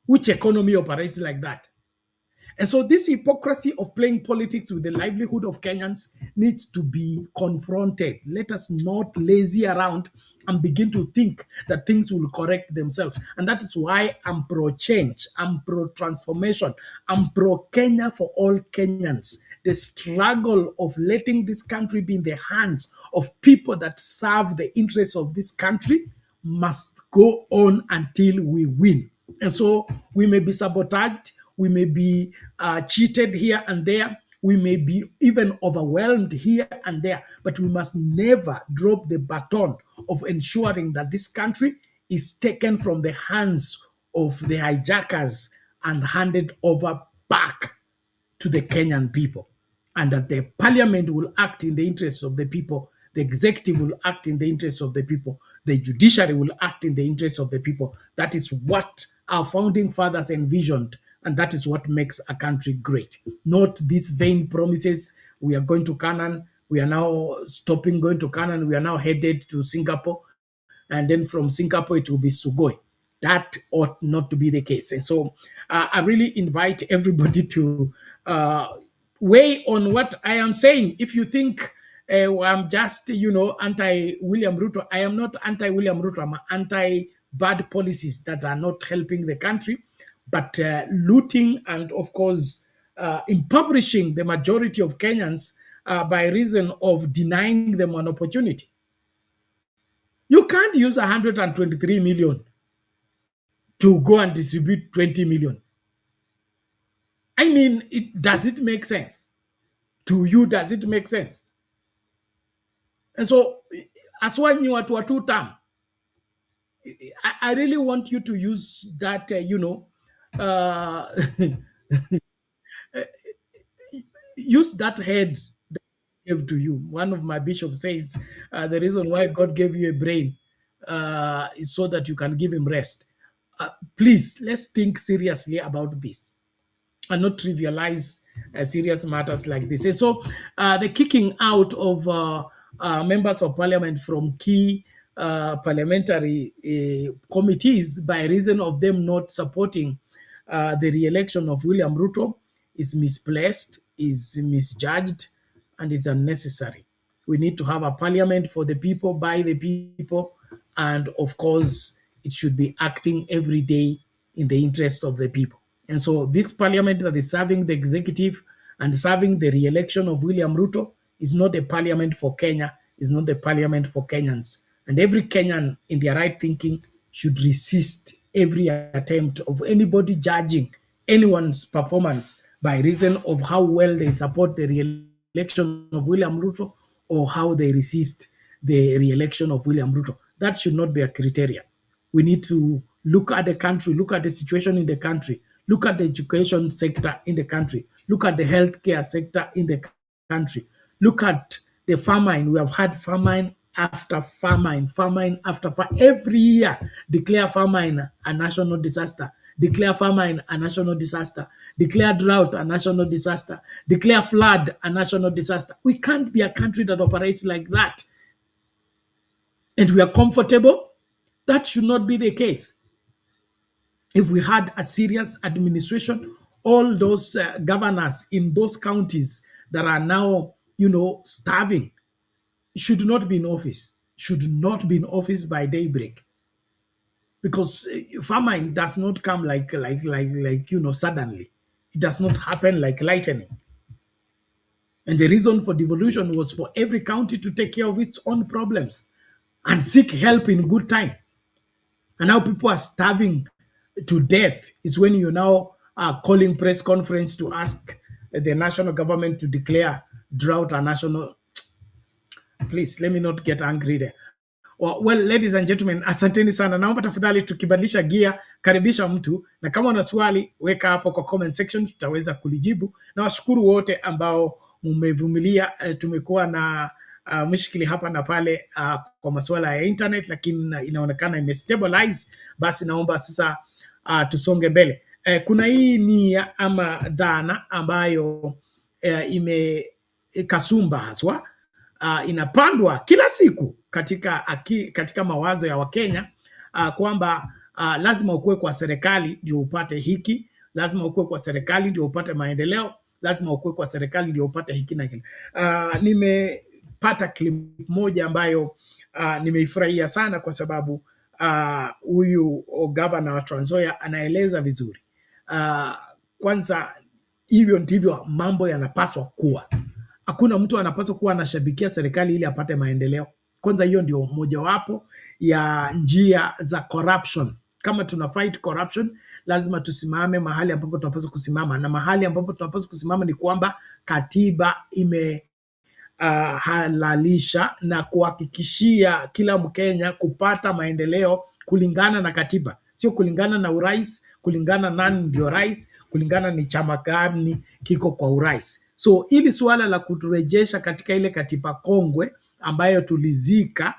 Which economy operates like that? And so this hypocrisy of playing politics with the livelihood of Kenyans needs to be confronted. Let us not lazy around and begin to think that things will correct themselves. And that is why I'm pro-change, I'm pro-transformation, I'm pro-Kenya for all Kenyans. The struggle of letting this country be in the hands of people that serve the interests of this country must go on until we win. And so we may be sabotaged, we may be cheated here and there, we may be even overwhelmed here and there, but we must never drop the baton of ensuring that this country is taken from the hands of the hijackers and handed over back to the Kenyan people, and that the parliament will act in the interests of the people, the executive will act in the interests of the people, the judiciary will act in the interests of the people. That is what our founding fathers envisioned, and that is what makes a country great. Not these vain promises, we are going to Canaan, we are now stopping going to Canaan, we are now headed to Singapore, and then from Singapore it will be Sugoi. That ought not to be the case. And so I really invite everybody to weigh on what I am saying. If you think I'm just, anti-William Ruto, I am not anti-William Ruto. I'm anti-bad policies that are not helping the country, but looting and, of course, impoverishing the majority of Kenyans by reason of denying them an opportunity. You can't use 123 million to go and distribute 20 million. I mean, does it make sense? To you, does it make sense? And so, as one you are to a two term, I really want you to use that, uh, use that head that gave to you. One of my bishops says the reason why God gave you a brain is so that you can give him rest. Please, let's think seriously about this and not trivialize serious matters like this. And so the kicking out of members of parliament from key parliamentary committees by reason of them not supporting the re-election of William Ruto is misplaced, is misjudged, and is unnecessary. We need to have a parliament for the people, by the people, and of course, it should be acting every day in the interest of the people. And so this parliament that is serving the executive and serving the re-election of William Ruto is not a parliament for Kenya, is not a parliament for Kenyans. And every Kenyan in their right thinking should resist every attempt of anybody judging anyone's performance by reason of how well they support the re-election of William Ruto or how they resist the re-election of William Ruto. That should not be a criteria. We need to look at the country, look at the situation in the country, look at the education sector in the country, look at the healthcare sector in the country, look at the famine. We have had famine after famine, famine after famine. Every year, declare famine a national disaster, declare famine a national disaster, declare drought a national disaster, declare flood a national disaster. We can't be a country that operates like that. And we are comfortable. That should not be the case. If we had a serious administration, all those governors in those counties that are now, starving, should not be in office, should not be in office by daybreak. Because famine does not come like suddenly. It does not happen like lightning. And the reason for devolution was for every county to take care of its own problems and seek help in good time. And now people are starving to death is when you now are calling press conference to ask the national government to declare drought a national. Please, let me not get angry there. Well, ladies and gentlemen, asanteni sana. Naomba tafadhali tukibadilisha gia, karibisha mtu, na kama una swali weka hapo kwa comment section, tutaweza kulijibu. Na washukuru wote ambao mmevumilia. Tumekuwa na mshikili hapa na pale kwa masuala ya internet, lakini inaonekana imestabilize. Basi naomba sasa tusonge mbele. Kuna hii ni ama dhana ambayo kasumba haswa inapandwa kila siku katika mawazo ya Wakenya kwamba lazima ukue kwa serikali ndio upate hiki, lazima ukue kwa serikali ndio upate maendeleo, lazima ukue kwa serikali ndio upate hiki na kile. Nimepata clip moja ambayo nimeifurahia sana kwa sababu huyu gavana wa Trans Nzoia anaeleza vizuri. Kwanza, hivyo ndivyo mambo yanapaswa kuwa. Hakuna mtu anapaswa kuwa anashabikia serikali ili apate maendeleo. Kwanza, hiyo ndio mojawapo ya njia za corruption. Kama tuna fight corruption, lazima tusimame mahali ambapo tunapaswa kusimama, na mahali ambapo tunapaswa kusimama ni kwamba katiba halalisha na kuhakikishia kila Mkenya kupata maendeleo kulingana na katiba, sio kulingana na urais, kulingana nani ndio rais, kulingana ni chama gani kiko kwa urais. So ili suala la kuturejesha katika ile katiba kongwe ambayo tulizika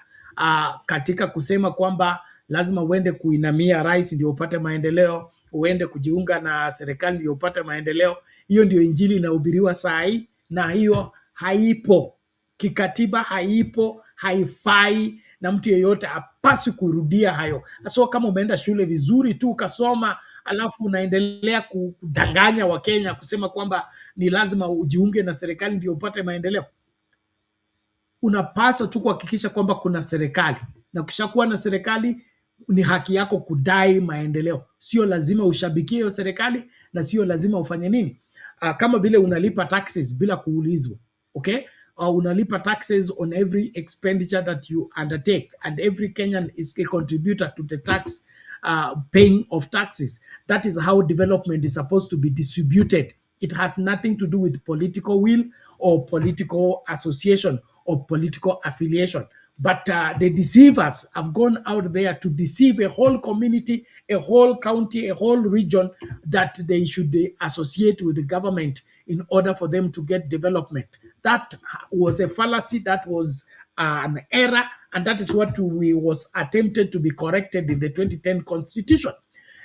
katika kusema kwamba lazima uende kuinamia rais ndio upate maendeleo, uende kujiunga na serikali ndio upate maendeleo, hiyo ndio injili inahubiriwa saa hii, na hiyo haipo kikatiba, haipo, haifai, na mtu yeyote hapaswi kurudia hayo. So kama umeenda shule vizuri tu ukasoma, alafu unaendelea kudanganya Wakenya kusema kwamba ni lazima ujiunge na serikali ndio upate maendeleo, unapaswa tu kuhakikisha kwamba kuna serikali, na ukishakuwa na serikali ni haki yako kudai maendeleo. Sio lazima ushabikie hiyo serikali, na sio lazima ufanye nini, kama vile unalipa taxes bila kuulizwa. Okay? Unalipa taxes on every expenditure that you undertake, and every Kenyan is a contributor to the tax paying of taxes. That is how development is supposed to be distributed. It has nothing to do with political will or political association or political affiliation. But the deceivers have gone out there to deceive a whole community, a whole county, a whole region that they should associate with the government in order for them to get development. That was a fallacy, that was an error, and that is what we was attempted to be corrected in the 2010 constitution.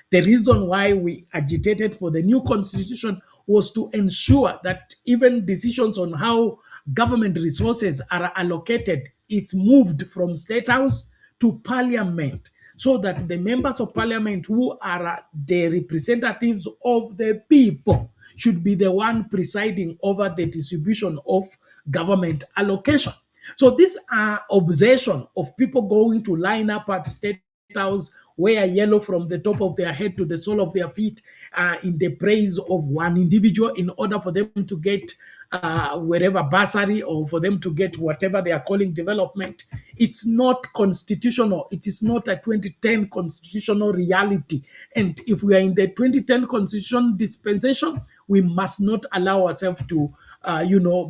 The reason why we agitated for the new constitution was to ensure that even decisions on how government resources are allocated, it's moved from State House to Parliament, so that the members of Parliament who are the representatives of the people should be the one presiding over the distribution of government allocation. So this obsession of people going to line up at State House, wear yellow from the top of their head to the sole of their feet in the praise of one individual in order for them to get wherever bursary or for them to get whatever they are calling development. It's not constitutional. It is not a 2010 constitutional reality. And if we are in the 2010 constitution dispensation, we must not allow ourselves to,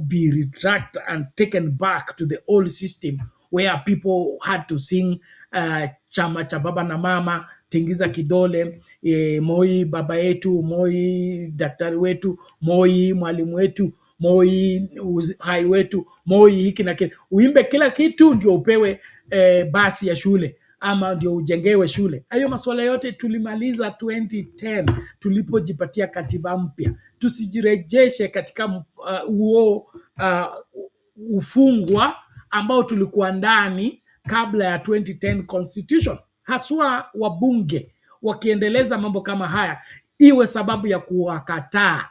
be retracted and taken back to the old system where people had to sing chama cha baba na mama, tingiza kidole, Moi baba yetu, Moi daktari wetu, Moi mwalimu wetu, Moi hai wetu, Moi hiki na kile. Uimbe kila kitu ndio upewe basi ya shule ama ndio ujengewe shule. Hayo masuala yote tulimaliza 2010 tulipojipatia katiba mpya. Tusijirejeshe katika ufungwa ambao tulikuwa ndani kabla ya 2010 constitution. Haswa wabunge wakiendeleza mambo kama haya, iwe sababu ya kuwakataa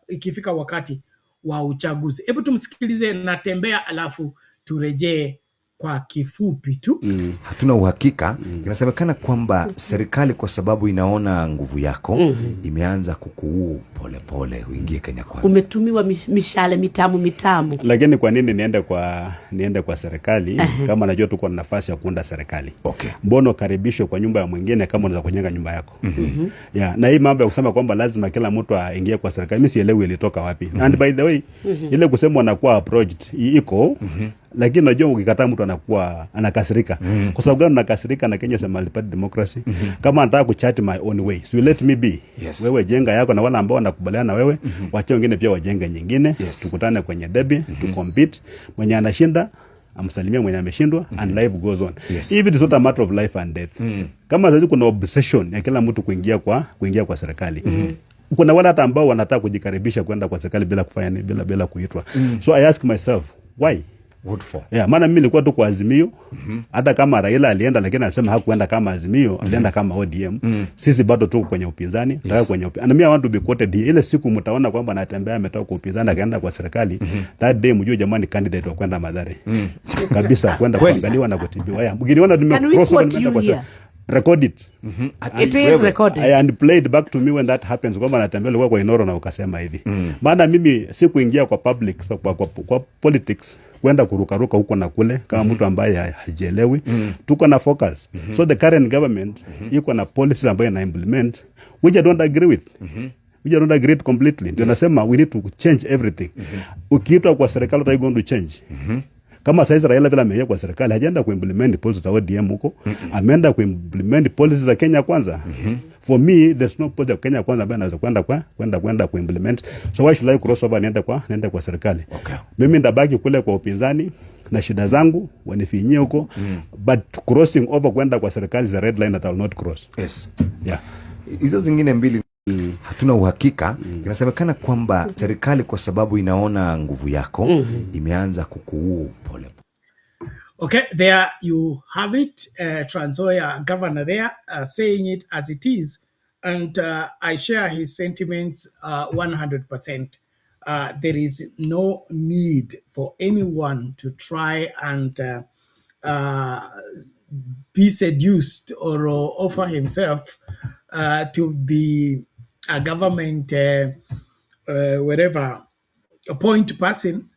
ikifika wakati wa uchaguzi. Hebu tumsikilize Natembea alafu turejee kwa kifupi tu. Hatuna uhakika. Inasemekana kwamba serikali kwa sababu inaona nguvu yako imeanza kukuua pole pole uingie Kenya Kwanza. Umetumiwa mishale mitamu. Lakini kwa nini niende kwa serikali kama najua tuko na nafasi ya kuunda serikali? Okay. Mbono karibisho kwa nyumba ya mwingine kama unaweza kujenga nyumba yako. Na hii mambo ya kusema kwamba lazima kila mtu aingie kwa serikali, mimi sielewi ilitoka wapi. And by the way, ile kusema wanakuwa approached iko lakini unajua ukikataa mtu anakuwa anakasirika. Kwa sababu gani anakasirika? Na Kenya sema multi democracy. Kama nataka kuchat my own way, so let me be. Wewe jenga yako na wale ambao wanakubaliana na wewe, wacha wengine pia wajenge nyingine. Tukutane kwenye derby, to compete. Mwenye anashinda amsalimia mwenye ameshindwa and life goes on. If it is not a matter of life and death. Kama sasa kuna obsession ya kila mtu kuingia kwa serikali. Kuna wale hata ambao wanataka kujikaribisha kwenda kwa serikali bila kufanya bila kuitwa. So I ask myself, why? What for? Maana mimi nilikuwa tu kwa Azimio. Hata kama Raila alienda lakini alisema hakuenda kama Azimio, alienda kama ODM. Sisi bado tu kwenye upinzani, tutaka kwenye upinzani. And me I want to be quoted. Ile siku mtaona kwamba Natembea ametoka kwa upinzani akaenda kwa serikali, that day mjue jamani candidate wa kwenda Mathare. Kabisa kwenda kuangaliwa na kutibiwa. Mginiona nimecross over record it. It is recorded. And played back to me when that happens. Kwamba Natembea alikuwa kwa Inoro na ukasema hivi. Maana mimi sikuingia kwa public, kwa politics kwenda kurukaruka huko na kule kama mtu ambaye hajielewi. Tuko na focus. So the current government iko na policies ambayo na implement which I don't agree with. We don't agree completely. Ndio nasema we need to change everything. Ukiitwa kwa serikali what are you going to change? Kama sasa Raila vile ameingia kwa serikali hajaenda kuimplement policies za ODM huko, ameenda kuimplement policies za Kenya Kwanza. For me there's no policy of Kenya Kwanza ambayo anaweza kwenda kuimplement. So why should I cross over niende kwa serikali? Mimi ndabaki kule kwa upinzani na shida zangu wanifinyie huko, but crossing over kwenda kwa serikali is a red line that I will not cross. Hizo zingine mbili hatuna uhakika. Inasemekana kwamba serikali kwa sababu inaona nguvu yako imeanza kukuua pole. Okay, there you have it. Trans Nzoia governor there saying it as it is, and I share his sentiments 100%. There is no need for anyone to try and be seduced or offer himself to be a government a point person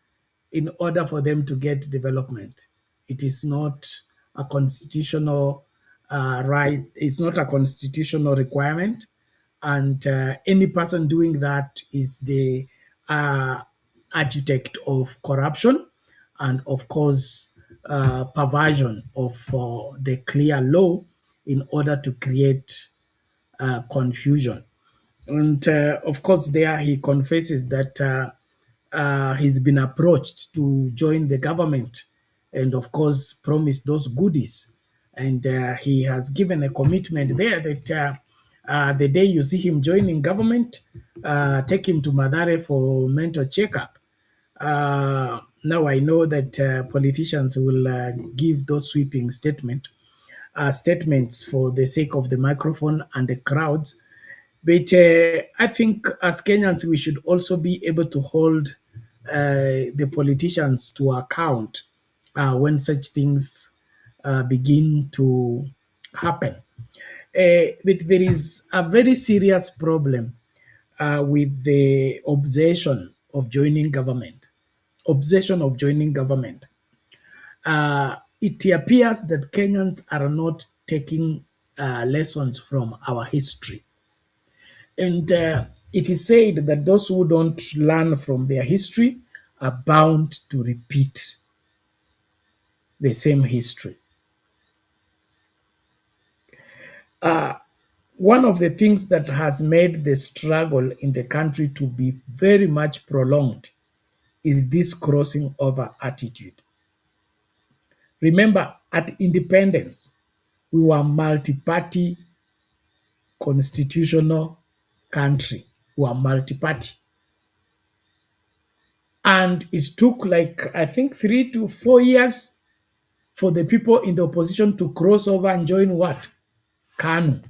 in order for them to get development. It is not a constitutional right. It's not a constitutional requirement. And any person doing that is the architect of corruption and, of course, perversion of the clear law in order to create confusion. And of course, there he confesses that he's been approached to join the government and, of course, promised those goodies. And he has given a commitment there that the day you see him joining government, take him to Madare for mental checkup. Now I know that politicians will give those sweeping statements for the sake of the microphone and the crowds. But I think as Kenyans, we should also be able to hold the politicians to account when such things begin to happen. But there is a very serious problem with the obsession of joining government. Obsession of joining government. It appears that Kenyans are not taking lessons from our history. And it is said that those who don't learn from their history are bound to repeat the same history. One of the things that has made the struggle in the country to be very much prolonged is this crossing over attitude. Remember, at independence, we were a multi-party constitutional country. We were multi-party. And it took I think 3 to 4 years for the people in the opposition to cross over and join what? KANU.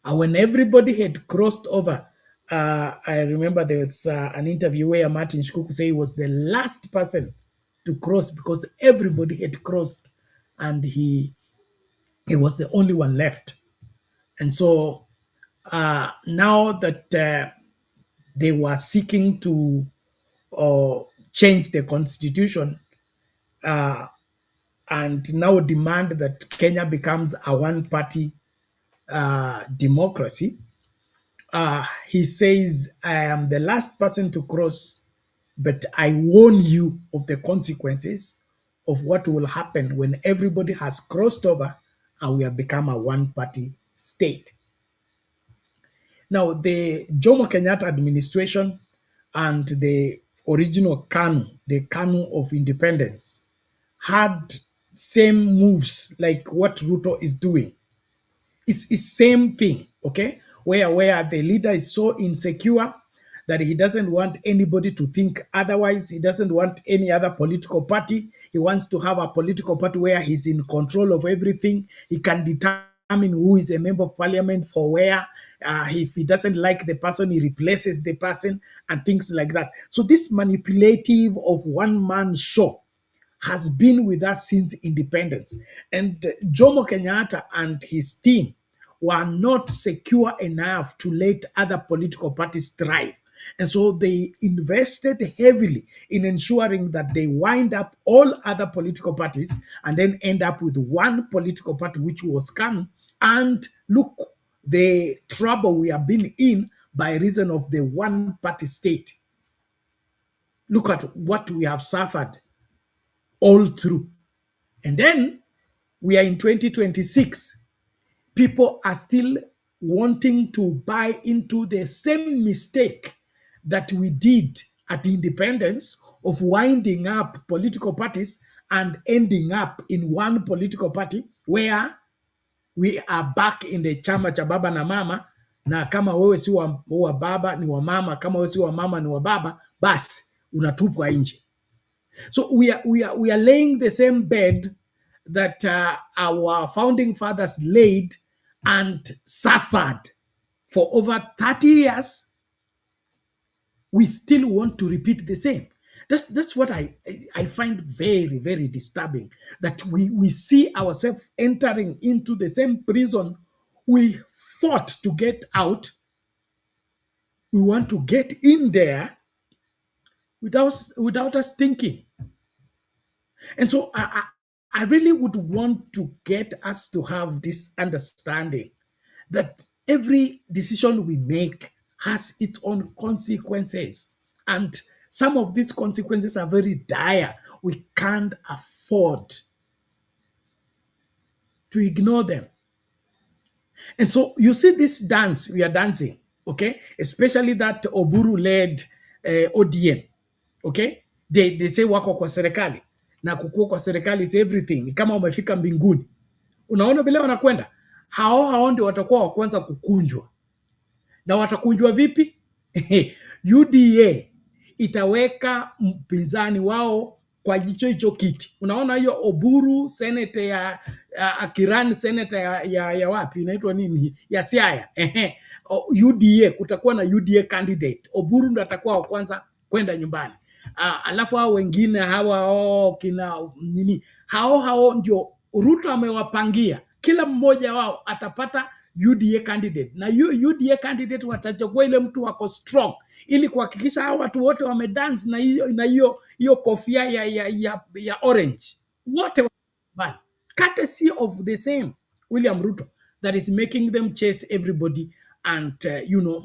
And when everybody had crossed over, I remember there was an interview where Martin Shkuku said he was the last person to cross because everybody had crossed and he was the only one left. And so now that they were seeking to change the constitution and now demand that Kenya becomes a one-party democracy, he says, I am the last person to cross, but I warn you of the consequences of what will happen when everybody has crossed over and we have become a one-party state. Now, the Jomo Kenyatta administration and the original KANU, the KANU of independence, had same moves like what Ruto is doing. It's the same thing, okay? Where the leader is so insecure that he doesn't want anybody to think otherwise. He doesn't want any other political party. He wants to have a political party where he's in control of everything. He can determine who is a member of parliament for where. If he doesn't like the person, he replaces the person and things like that. So this manipulative of one-man show has been with us since independence. And Jomo Kenyatta and his team were not secure enough to let other political parties thrive. And so they invested heavily in ensuring that they wind up all other political parties and then end up with one political party, which was KANU. And look, the trouble we have been in by reason of the one-party state. Look at what we have suffered all through. And then we are in 2026. People are still wanting to buy into the same mistake that we did at the independence of winding up political parties and ending up in one political party where we are back in the chama cha baba na mama, na kama wewe si wa baba ni wa mama, kama wewe si wa mama ni wa baba, basi unatupwa nje. So we are laying the same bed that our founding fathers laid and suffered for over 30 years. We still want to repeat the same. That's what I find very, very disturbing, that we see ourselves entering into the same prison we fought to get out. We want to get in there without us thinking. And so I really would want to get us to have this understanding that every decision we make has its own consequences. And some of these consequences are very dire. We can't afford to ignore them. And so you see this dance we are dancing, okay? Especially that Oburu-led ODM, okay? They say wako kwa serikali. Na kukua kwa serikali is everything. Ni kama umefika mbinguni. Unaona vile wanakwenda? Hao ndio watakuwa wa kwanza kukunjwa. Na watakunjwa vipi? UDA itaweka mpinzani wao kwa hicho kiti. Unaona hiyo Oburu senate ya Akiran senate ya wapi inaitwa nini? Ya Siaya. UDA kutakuwa na UDA candidate. Oburu ndo atakuwa wa kwanza kwenda nyumbani. Alafu hao wengine hawa kina nini? Hao ndio Ruto amewapangia. Kila mmoja wao atapata UDA candidate. Na UDA candidate watachagua ile mtu wako strong ili kuhakikisha hao watu wote wamedance na hiyo kofia ya orange. Wote wamebali. Courtesy of the same William Ruto that is making them chase everybody and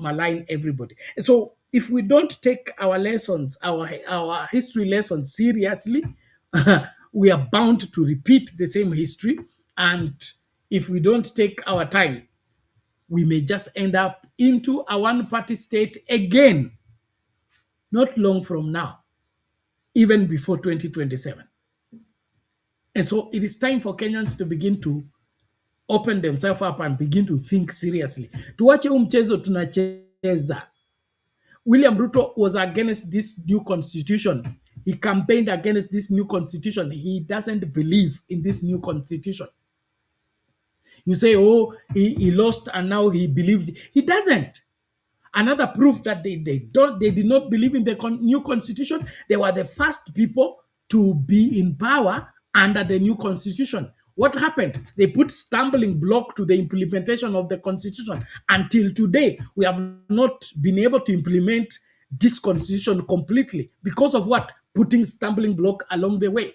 malign everybody. So if we don't take our lessons, our history lessons seriously, we are bound to repeat the same history. And if we don't take our time, we may just end up into a one-party state again, not long from now, even before 2027. And so it is time for Kenyans to begin to open themselves up and begin to think seriously. Tuache mchezo tunacheza. William Ruto was against this new constitution. He campaigned against this new constitution. He doesn't believe in this new constitution. You say, oh, he lost and now he believed. He doesn't. Another proof that they did not believe in the new constitution. They were the first people to be in power under the new constitution. What happened? They put stumbling block to the implementation of the constitution. Until today, we have not been able to implement this constitution completely. Because of what? Putting stumbling block along the way.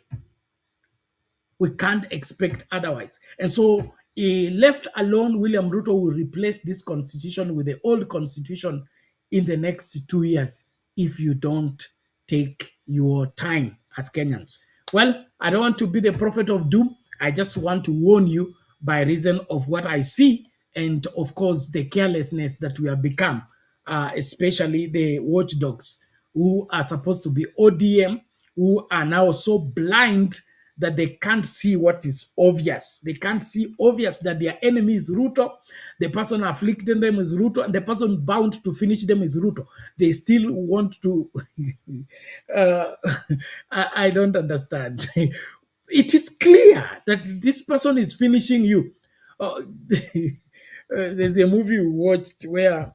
We can't expect otherwise. And so, left alone, William Ruto will replace this constitution with the old constitution in the next 2 years if you don't take your time as Kenyans. Well, I don't want to be the prophet of doom. I just want to warn you by reason of what I see and, of course, the carelessness that we have become, especially the watchdogs who are supposed to be ODM, who are now so blind that they can't see what is obvious. They can't see obvious that their enemy is Ruto, the person afflicting them is Ruto, and the person bound to finish them is Ruto. They still want to... I don't understand. It is clear that this person is finishing you. There's a movie we watched where...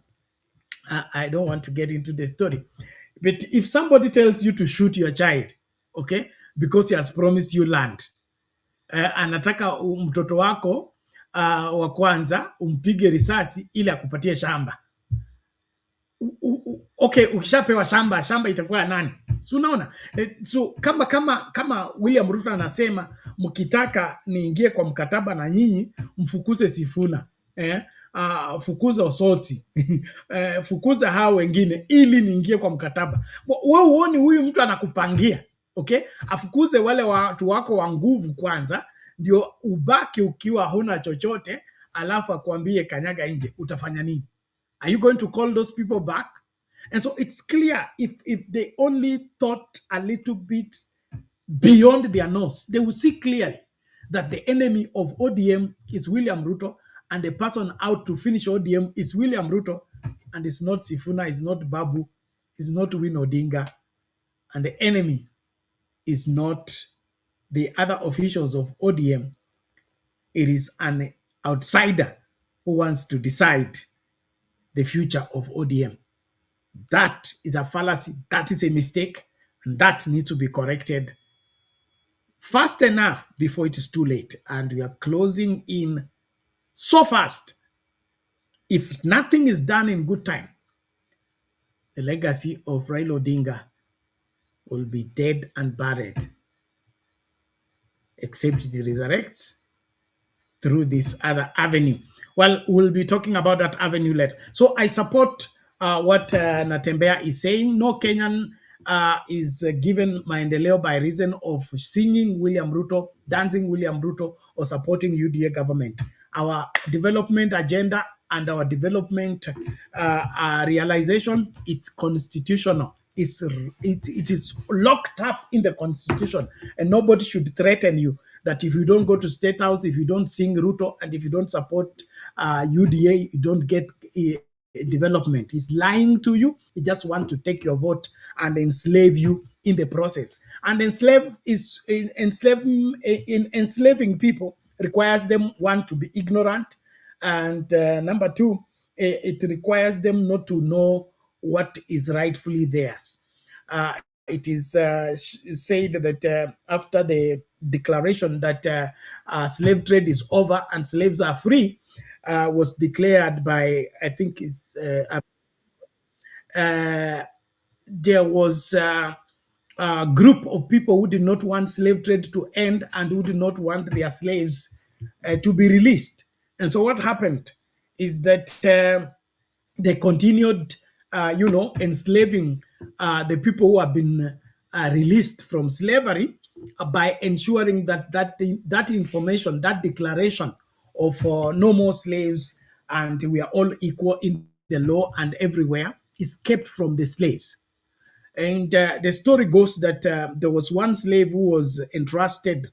I don't want to get into the story. But if somebody tells you to shoot your child, okay, because he has promised you land, anataka mtoto wako wa kwanza umpige risasi ili akupatie shamba. Okay, ukishapewa shamba itakuwa nani? So unaona? So kama William Ruto anasema mkitaka niingie kwa mkataba na nyinyi, mfukuze Sifuna. Fukuza Osoti. Fukuza hao wengine ili niingie kwa mkataba. Wewe uone huyu mtu anakupangia. Okay? Afukuze wale watu wako wa nguvu kwanza, ndio ubaki ukiwa huna chochote, alafu akwambie kanyaga nje. Utafanya nini? Are you going to call those people back? And so it's clear if they only thought a little bit beyond their nose, they will see clearly that the enemy of ODM is William Ruto, and the person out to finish ODM is William Ruto, and it's not Sifuna, it's not Babu, it's not Win Odinga, and the enemy is not the other officials of ODM. It is an outsider who wants to decide the future of ODM. That is a fallacy, that is a mistake, and that needs to be corrected fast enough before it is too late. And we are closing in so fast. If nothing is done in good time, the legacy of Raila Odinga will be dead and buried, except it resurrects through this other avenue. Well, we'll be talking about that avenue later. So I support what Natembea is saying. No Kenyan is given maendeleo by reason of singing William Ruto, dancing William Ruto, or supporting UDA government. Our development agenda and our development realization, it's constitutional. It is locked up in the constitution, and nobody should threaten you that if you don't go to State House, if you don't sing Ruto, and if you don't support UDA, you don't get development. He's lying to you. He just wants to take your vote and enslave you in the process. And enslaving people requires them, one, to be ignorant, and number two, it requires them not to know what is rightfully theirs. It is said that after the declaration that slave trade is over and slaves are free, was declared by, I think, there was a group of people who did not want slave trade to end and who did not want their slaves to be released. And so what happened is that they continued, enslaving the people who have been released from slavery by ensuring that information, that declaration of no more slaves and we are all equal in the law and everywhere, is kept from the slaves. And the story goes that there was one slave who was entrusted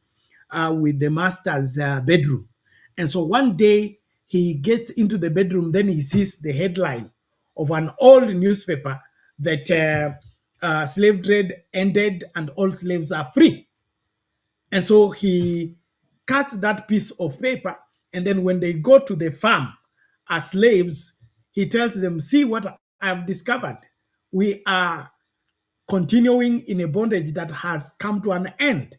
with the master's bedroom. And so one day he gets into the bedroom, then he sees the headline of an old newspaper that slave trade ended and all slaves are free. And so he cuts that piece of paper, and then when they go to the farm as slaves, he tells them, see what I've discovered. We are continuing in a bondage that has come to an end.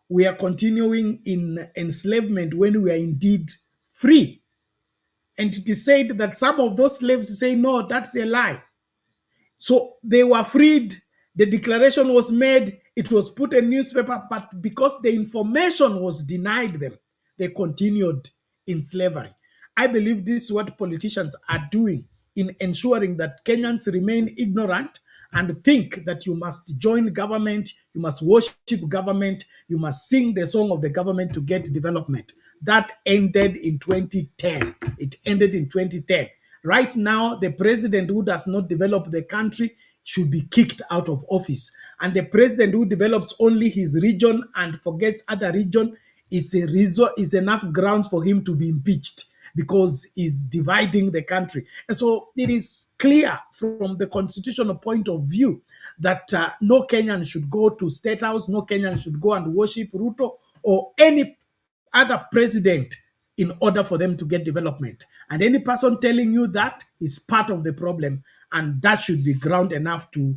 We are continuing in enslavement when we are indeed free. And it is said that some of those slaves say, no, that's a lie. So they were freed. The declaration was made. It was put in newspaper, but because the information was denied them, they continued in slavery. I believe this is what politicians are doing in ensuring that Kenyans remain ignorant and think that you must join government, you must worship government, you must sing the song of the government to get development. That ended in 2010. It ended in 2010. Right now, the president who does not develop the country should be kicked out of office. And the president who develops only his region and forgets other region is enough grounds for him to be impeached, because he's dividing the country. And so it is clear from the constitutional point of view that no Kenyan should go to State House, no Kenyan should go and worship Ruto or any other president in order for them to get development. And any person telling you that is part of the problem, and that should be ground enough to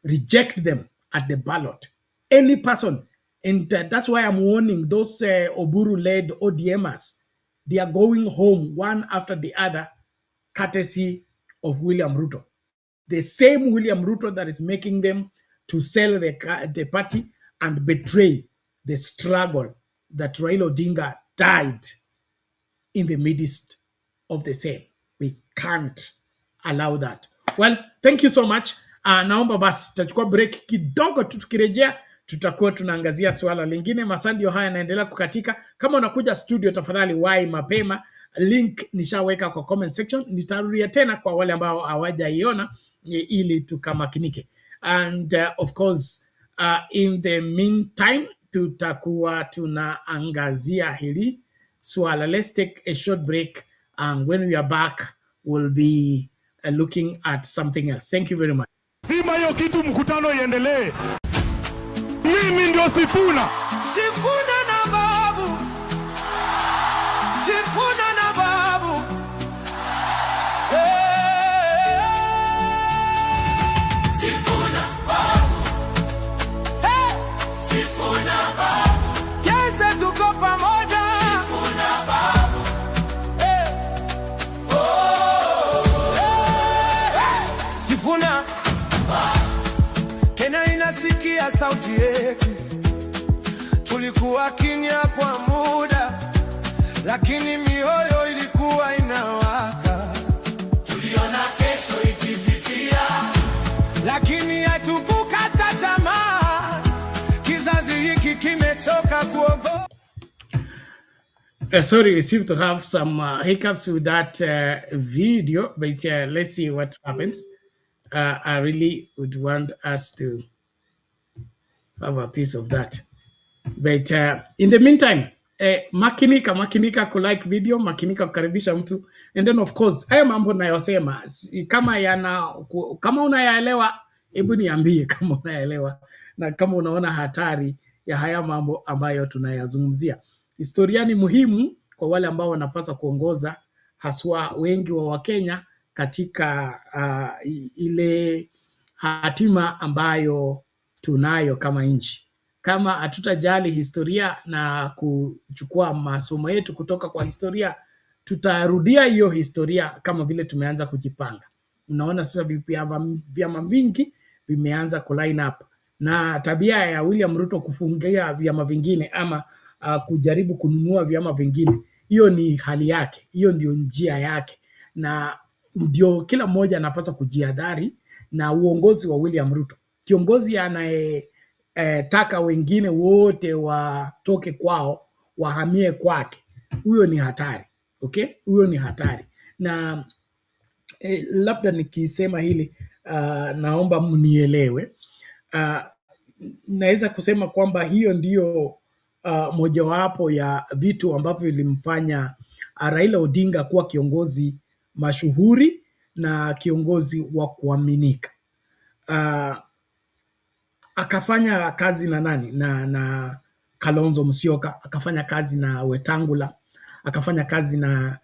reject them at the ballot. Any person, and that's why I'm warning those Oburu-led ODMers. They are going home one after the other, courtesy of William Ruto. The same William Ruto that is making them to sell the party and betray the struggle that Raila Odinga died in the midst of the same. We can't allow that. Well, thank you so much. Naomba basi tutachukua break kidogo, tukirejea tutakuwa tunaangazia swala lingine. Masaa ndio haya yanaendelea kukatika. Kama unakuja studio, tafadhali wahi mapema. Link nishaweka kwa comment section. Nitarudia tena kwa wale ambao hawajaiona ili tukamakinike. And of course, in the meantime, tutakuwa tunaangazia hili swala. Let's take a short break, and when we are back, we'll be looking at something else. Thank you very much. Sima hiyo kitu, mkutano iendelee. Mimi ndio Sifuna. Sifuna na babu. Sifuna na babu. Hey. Sifuna babu. Hey. Sifuna babu. Kesa tuko pamoja. Sifuna babu. Hey. Oh. Hey. Sifuna babu. Kenya inasikia sauti yetu. Tulikuwa kimya kwa muda, lakini mioyo ilikuwa inawaka. Tuliona kesho ikififia. lakini hatukukata tamaa. Kizazi hiki kimechoka kuogopa. Sorry, we seem to have some hiccups with that video, but let's see what happens. I really would want us to have a piece of that. But in the meantime, makinika kulike video, makinika kukaribisha mtu. And then of course, haya mambo nayosema, kama unayaelewa, hebu niambie kama unayaelewa. Na kama unaona hatari ya haya mambo ambayo tunayazungumzia. Historia ni muhimu kwa wale ambao wanapaswa kuongoza, haswa wengi wa Wakenya katika ile hatima ambayo tunayo kama nchi. Kama hatutajali historia na kuchukua masomo yetu kutoka kwa historia, tutarudia hiyo historia kama vile tumeanza kujipanga. Unaona sasa vyama vingi vimeanza kuline up, na tabia ya William Ruto kufungia vyama vingine ama kujaribu kununua vyama vingine, hiyo ni hali yake, hiyo ndio njia yake, na ndio kila mmoja anapaswa kujihadhari na uongozi wa William Ruto. Kiongozi anayetaka wengine wote watoke kwao wahamie kwake, huyo ni hatari. Okay, huyo ni hatari. Na labda nikisema hili naomba mnielewe. Naweza kusema kwamba hiyo ndio mojawapo ya vitu ambavyo vilimfanya Raila Odinga kuwa kiongozi mashuhuri na kiongozi wa kuaminika. Akafanya kazi na nani? Na Kalonzo Musyoka, akafanya kazi na Wetangula, akafanya kazi na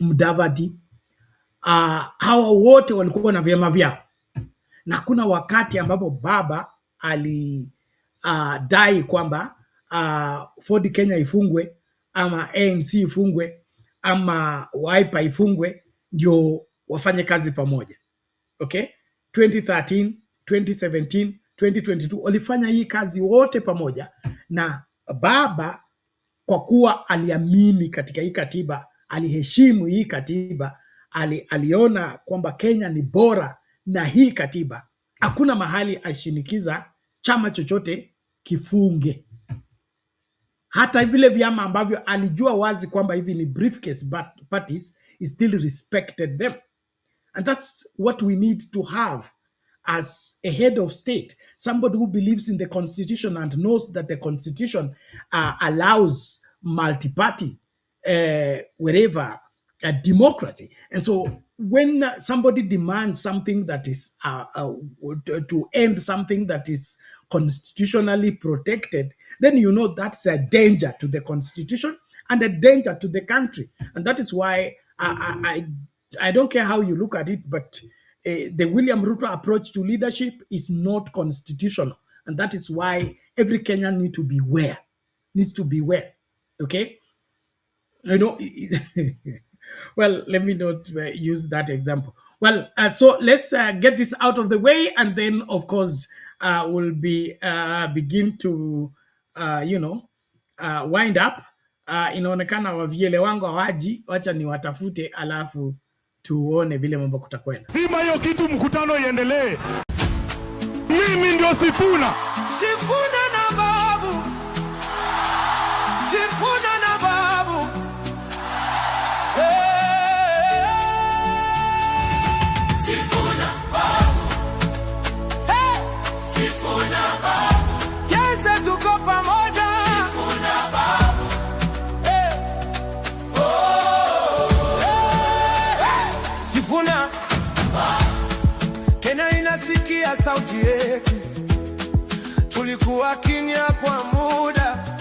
Mudavadi. Hawa wote walikuwa na vyama vyao, na kuna wakati ambapo baba alidai kwamba Ford Kenya ifungwe ama ANC ifungwe ama Wiper ifungwe ndio wafanye kazi pamoja. Okay? 2013, 2017, 2022 walifanya hii kazi wote pamoja, na baba kwa kuwa aliamini katika hii katiba, aliheshimu hii katiba, aliona kwamba Kenya ni bora na hii katiba, hakuna mahali ashinikiza chama chochote kifunge. Hata vile vyama ambavyo alijua wazi kwamba hivi ni briefcase parties, he still respected them. And that's what we need to have as a head of state. Somebody who believes in the constitution and knows that the constitution allows multi-party, wherever, democracy. And so when somebody demands something that is to end something that is constitutionally protected, then you know that's a danger to the constitution and a danger to the country. And that is why I don't care how you look at it, but the William Ruto approach to leadership is not constitutional. And that is why every Kenyan needs to beware. Okay? You know, well, let me not use that example. Well, so let's get this out of the way, and then, of course, we'll begin to, wind up. Inaonekana wavyele wangu hawaji, wacha ni watafute alafu tuone vile mambo kutakwenda. Sima hiyo kitu mkutano iendelee. Mimi ndio Sifuna. Sifuna na babu. Sifuna na babu. Sifuna babu. Sifuna babu. Kesa tuko pamoja. Sifuna babu. Sifuna Kenya inasikia sauti yetu. Tulikuwa kimya kwa muda,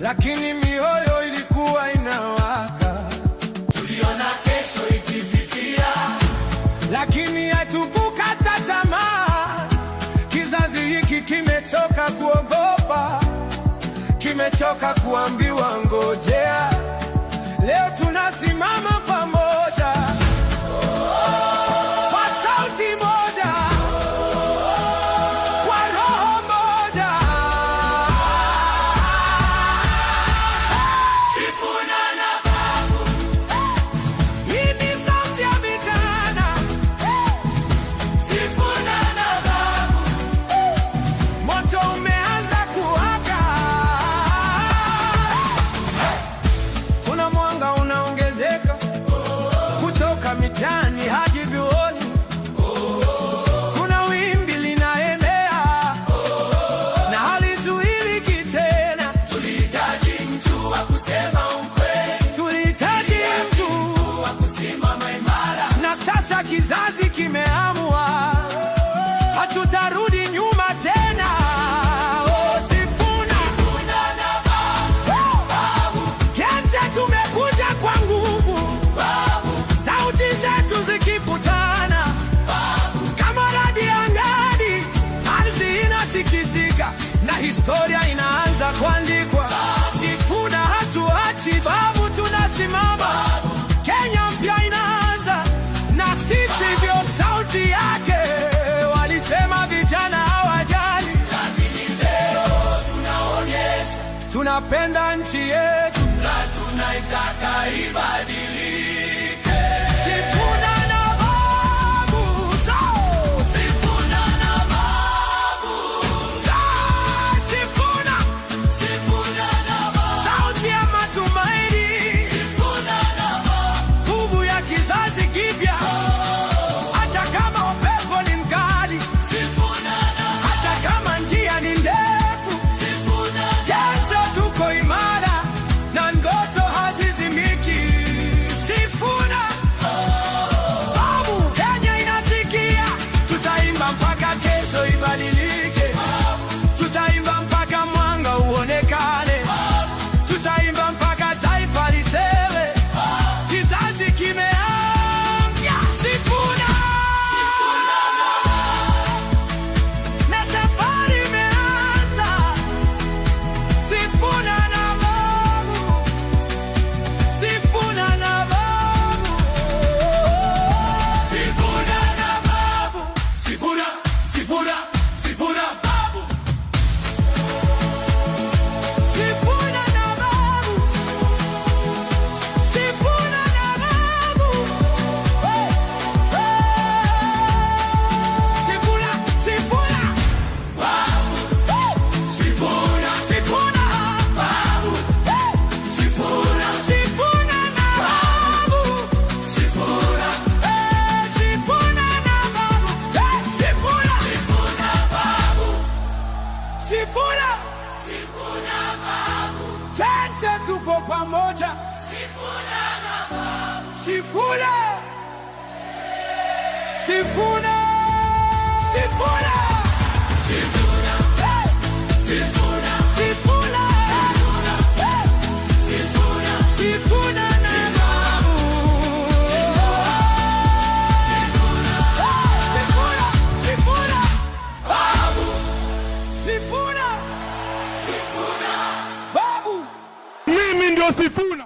lakini mioyo ilikuwa inawaka. Tuliona kesho ikififia, lakini hatukukata tamaa. Kizazi hiki kimechoka kuogopa, kimechoka kuambiwa ngojea. Leo tunasimama pamoja, kwa sauti moja, kwa roho moja. Sifuna na babu. Hii ni sauti ya vijana. inamalizika na historia inaanza kuandikwa. Sifuna hatuachi babu, tunasimama. Kenya mpya inaanza na sisi ndio sauti yake. Walisema vijana hawajali, lakini leo tunaonyesha tunapenda nchi yetu na tunaitaka ibadilike. Sifuna na babu, Sifuna na babu, Sifuna, Sifuna na babu, sauti ya matumaini. Sifuna na babu, nguvu ya kizazi kipya. Hata kama upepo ni mkali, Sifuna na babu, hata kama njia ni ndefu, Sifuna kesho tuko imara na ngoto hazizimiki. Sifuna babu, Kenya inasikia. Tutaimba mpaka kesho ibadilike. Tutaimba mpaka mwanga uonekane. Tutaimba mpaka taifa liseme kizazi kimeamka. Sifuna na safari imeanza. Sifuna na babu, Sifuna na babu, Sifuna na babu, Sifuna, Sifuna, Sifuna babu, Sifuna na babu, Sifuna na babu, Sifuna, Sifuna babu, Sifuna, Sifuna babu, Sifuna, Sifuna na babu, Sifuna, Sifuna na babu, Sifuna, Sifuna babu, Sifuna, Sifuna babu, Tanse tuko pamoja. Sifuna na babu, Sifuna, Sifuna, Sifuna, Sifuna, Sifuna, Sifuna, Sifuna, Sifuna na babu, Sifuna, Sifuna, Sifuna babu, Sifuna, Sifuna babu. Mimi ndio Sifuna.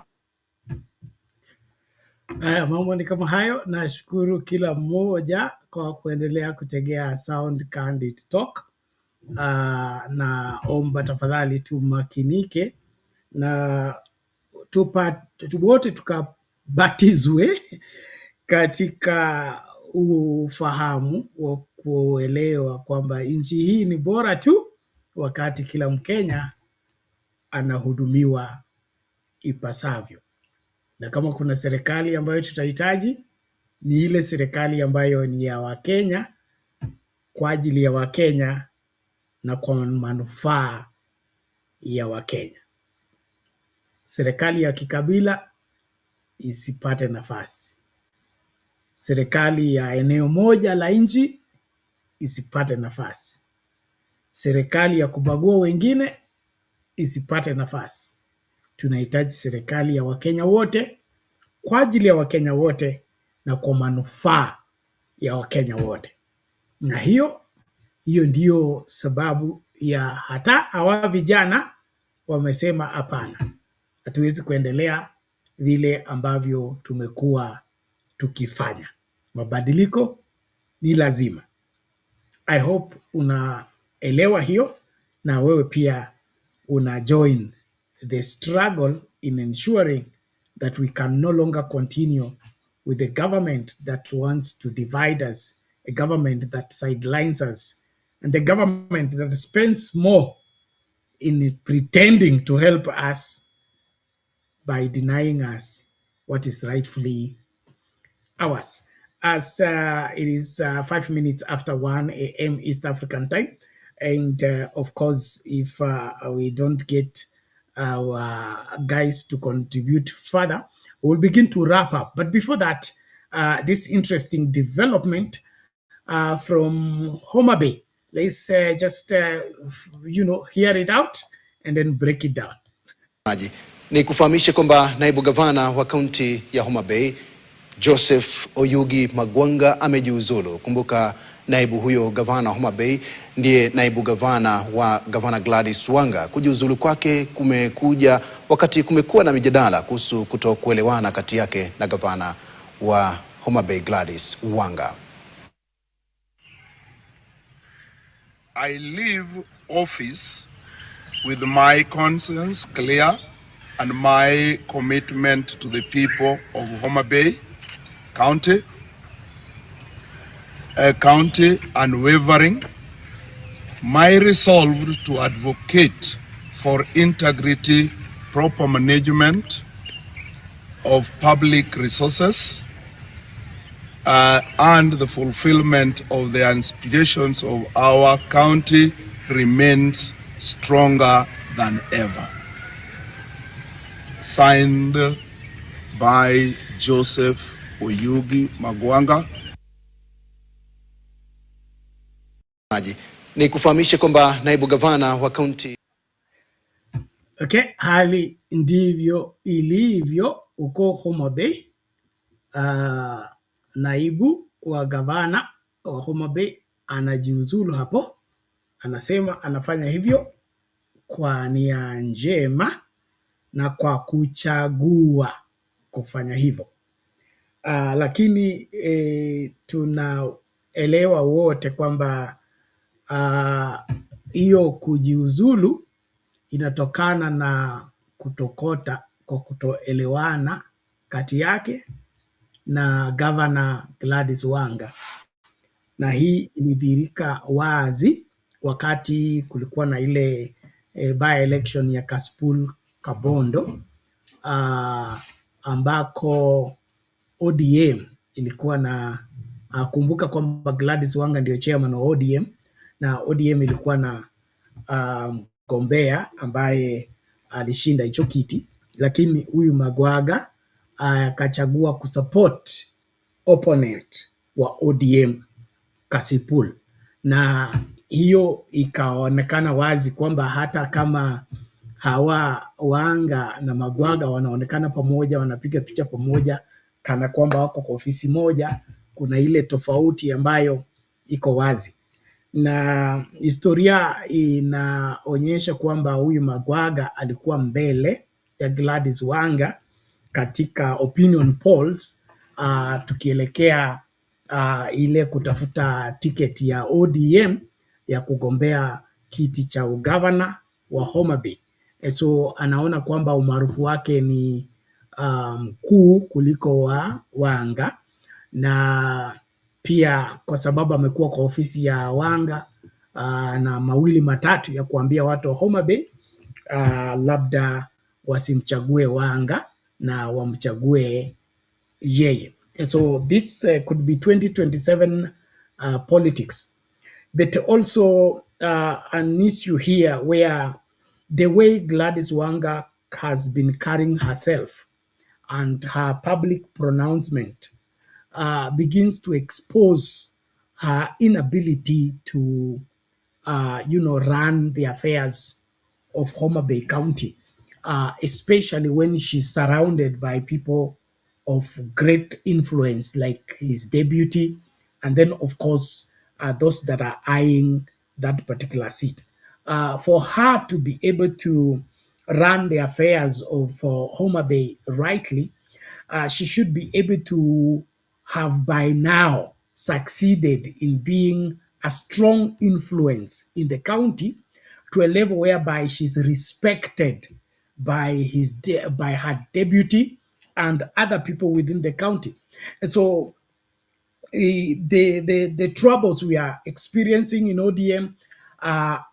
Haya, mambo ni kama hayo. Nashukuru kila mmoja kwa kuendelea kutegea Sound Candid Talk. Naomba tafadhali tumakinike na wote tukabatizwe katika ufahamu wa kuelewa kwamba nchi hii ni bora tu wakati kila Mkenya anahudumiwa ipasavyo. Na kama kuna serikali ambayo tutahitaji, ni ile serikali ambayo ni ya Wakenya, kwa ajili ya Wakenya na kwa manufaa ya Wakenya. Serikali ya kikabila isipate nafasi. Serikali ya eneo moja la nchi isipate nafasi. Serikali ya kubagua wengine isipate nafasi. Tunahitaji serikali ya Wakenya wote, kwa ajili ya Wakenya wote na kwa manufaa ya Wakenya wote. Na hiyo ndiyo sababu ya hata hawa vijana wamesema hapana, hatuwezi kuendelea vile ambavyo tumekuwa tukifanya. Mabadiliko ni lazima. I hope unaelewa hiyo na wewe pia una join the struggle in ensuring that we can no longer continue with a government that wants to divide us, a government that sidelines us, and a government that spends more in pretending to help us by denying us what is rightfully ours. As it is 5 minutes after 1 a.m. East African time, and of course, if we don't get our guys to contribute further, we'll begin to wrap up. But before that, this interesting development from Homa Bay, let's just hear it out and then break it down. Ni kufahamisha kwamba naibu gavana wa kaunti ya Homa Bay Joseph Oyugi Magwanga amejiuzulu. Kumbuka Naibu huyo gavana Homa Bay ndiye naibu gavana wa gavana Gladys Wanga. Kujiuzulu kwake kumekuja wakati kumekuwa na mijadala kuhusu kutokuelewana kati yake na gavana wa Homa Bay Gladys Wanga. I leave office with my conscience clear and my commitment to the people of Homa Bay County, a county unwavering, my resolve to advocate for integrity, proper management of public resources, and the fulfillment of the aspirations of our county remains stronger than ever. Signed by Joseph Oyugi Magwanga. Ni kufahamishe kwamba naibu gavana wa kaunti. Okay, hali ndivyo ilivyo uko Homa Bay. Naibu wa gavana wa Homa Bay anajiuzulu hapo. Anasema anafanya hivyo kwa nia njema na kwa kuchagua kufanya hivyo. Lakini tunaelewa wote kwamba hiyo kujiuzulu inatokana na kutoelewana kati yake na Governor Gladys Wanga, na hii ilidhihirika wazi wakati kulikuwa na ile by election ya Kasipul Kabondo, ambako ODM ilikuwa na kumbuka kwamba Gladys Wanga ndio chairman wa ODM, na ODM ilikuwa na mgombea ambaye alishinda hicho kiti, lakini huyu Magwaga akachagua kusupport opponent wa ODM Kasipul, na hiyo ikaonekana wazi kwamba hata kama hawa Wanga na Magwaga wanaonekana pamoja, wanapiga picha pamoja kana kwamba wako kwa ofisi moja, kuna ile tofauti ambayo iko wazi. Na historia inaonyesha kwamba huyu Magwaga alikuwa mbele ya Gladys Wanga katika opinion polls, tukielekea ile kutafuta tiketi ya ODM ya kugombea kiti cha ugavana wa Homa Bay. So anaona kwamba umaarufu wake ni mkuu kuliko wa Wanga, na pia kwa sababu amekuwa kwa ofisi ya Wanga na mawili matatu ya kuambia watu wa Homa Bay labda wasimchague Wanga na wamchague yeye. So this could be 2027 politics. But also an issue here where the way Gladys Wanga has been carrying herself and her public pronouncement begins to expose her inability to, run the affairs of Homa Bay County, especially when she's surrounded by people of great influence like his deputy, and then of course those that are eyeing that particular seat. For her to be able to run the affairs of Homa Bay rightly, she should be able to have by now succeeded in being a strong influence in the county to a level whereby she's respected by her deputy and other people within the county. And so the troubles we are experiencing in ODM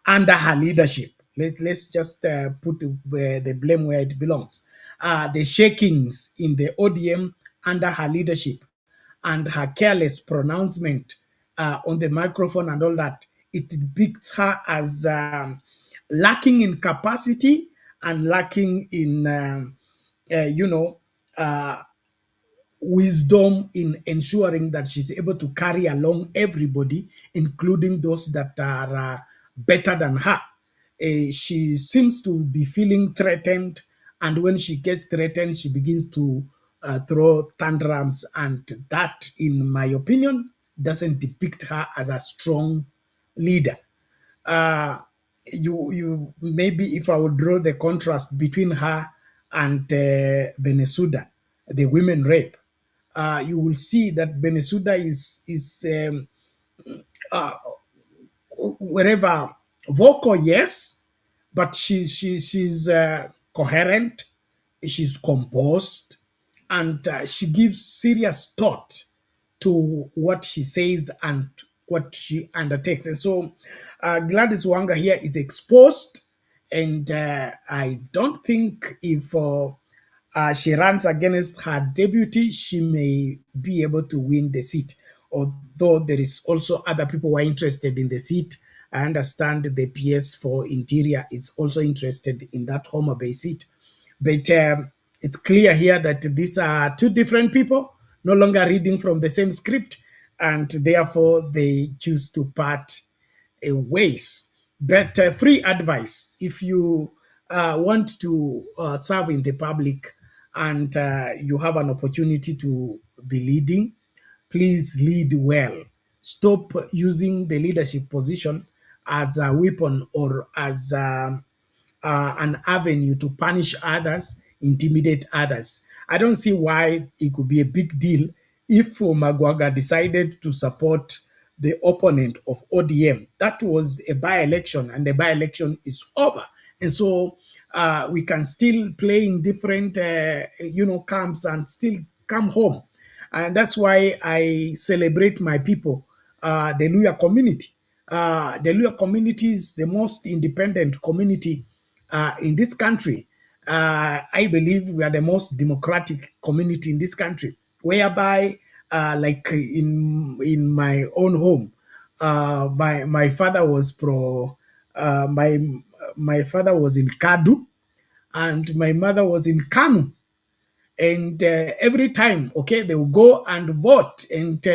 under her leadership, let's just put the blame where it belongs. The shakings in the ODM under her leadership and her careless pronouncement on the microphone and all that, it depicts her as lacking in capacity and lacking in, wisdom in ensuring that she's able to carry along everybody, including those that are better than her. She seems to be feeling threatened, and when she gets threatened, she begins to throw tantrums, and that, in my opinion, doesn't depict her as a strong leader. You maybe if I would draw the contrast between her and Benesuda, the women rape, you will see that Benesuda is wherever vocal, yes, but she's coherent, she's composed, and she gives serious thought to what she says and what she undertakes. And so Gladys Wanga here is exposed, and I don't think if she runs against her deputy, she may be able to win the seat. Although there is also other people who are interested in the seat. I understand the PS for Interior is also interested in that Homa Bay seat. But it's clear here that these are two different people, no longer reading from the same script, and therefore they choose to part ways. But free advice, if you want to serve in the public and you have an opportunity to be leading, please lead well. Stop using the leadership position as a weapon or as an avenue to punish others, intimidate others. I don't see why it could be a big deal if Magwaga decided to support the opponent of ODM. That was a by-election, and the by-election is over. And so we can still play in different, camps and still come home. And that's why I celebrate my people, the Luya community. The Luya community is the most independent community in this country. I believe we are the most democratic community in this country, whereby, like in my own home, my father was my father was in Kadu, and my mother was in Kanu. And every time, okay, they will go and vote. And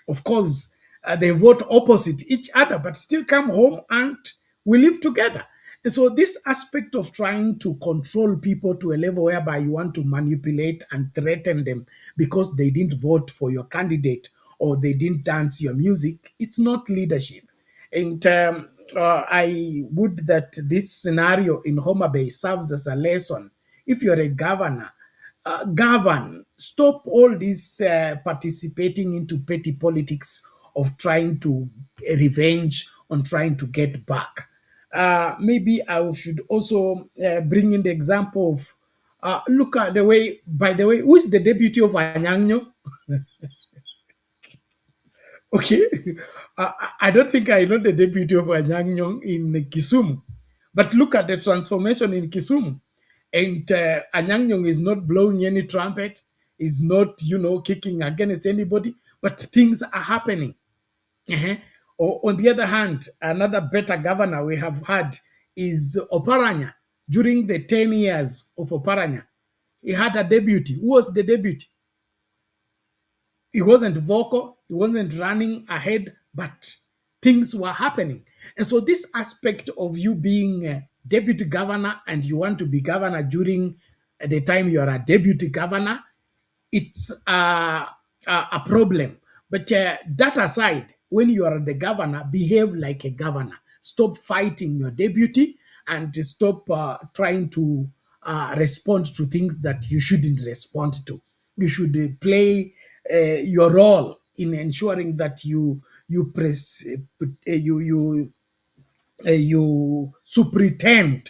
of course, they vote opposite each other, but still come home and we live together. And so this aspect of trying to control people to a level whereby you want to manipulate and threaten them because they didn't vote for your candidate or they didn't dance your music, it's not leadership. And I would that this scenario in Homa Bay serves as a lesson. If you're a governor, govern. Stop all this participating into petty politics of trying to revenge on trying to get back. Maybe I should also bring in the example of look at the way, by the way, who is the deputy of Anyang'nyong? Okay, I don't think I know the deputy of Anyang'nyong in Kisumu, but look at the transformation in Kisumu. And Anyang'nyong is not blowing any trumpet, is not, kicking against anybody, but things are happening. Or on the other hand, another better governor we have had is Oparanya. During the 10 years of Oparanya, he had a deputy. Who was the deputy? He wasn't vocal, he wasn't running ahead, but things were happening. And so this aspect of you being a deputy governor and you want to be governor during the time you are a deputy governor, it's a problem. But that aside, when you are the governor, behave like a governor. Stop fighting your deputy and stop trying to respond to things that you shouldn't respond to. You should play your role in ensuring that you superintend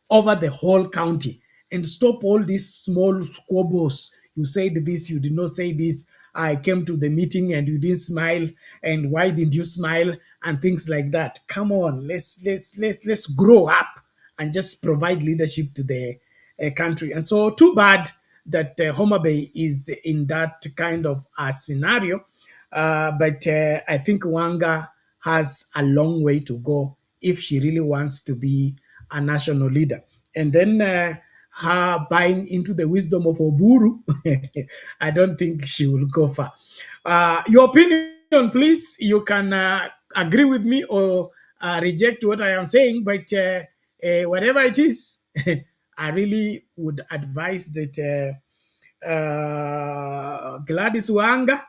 over the whole county and stop all these small squabbles. You said this, you did not say this. I came to the meeting and you didn't smile, and why didn't you smile, and things like that. Come on, let's grow up and just provide leadership to the country. And so, too bad that Homa Bay is in that kind of a scenario. But I think Wanga has a long way to go if she really wants to be a national leader. And then her buying into the wisdom of Oburu, I don't think she will go far. Your opinion, please. You can agree with me or reject what I am saying, but whatever it is, I really would advise that Gladys Wanga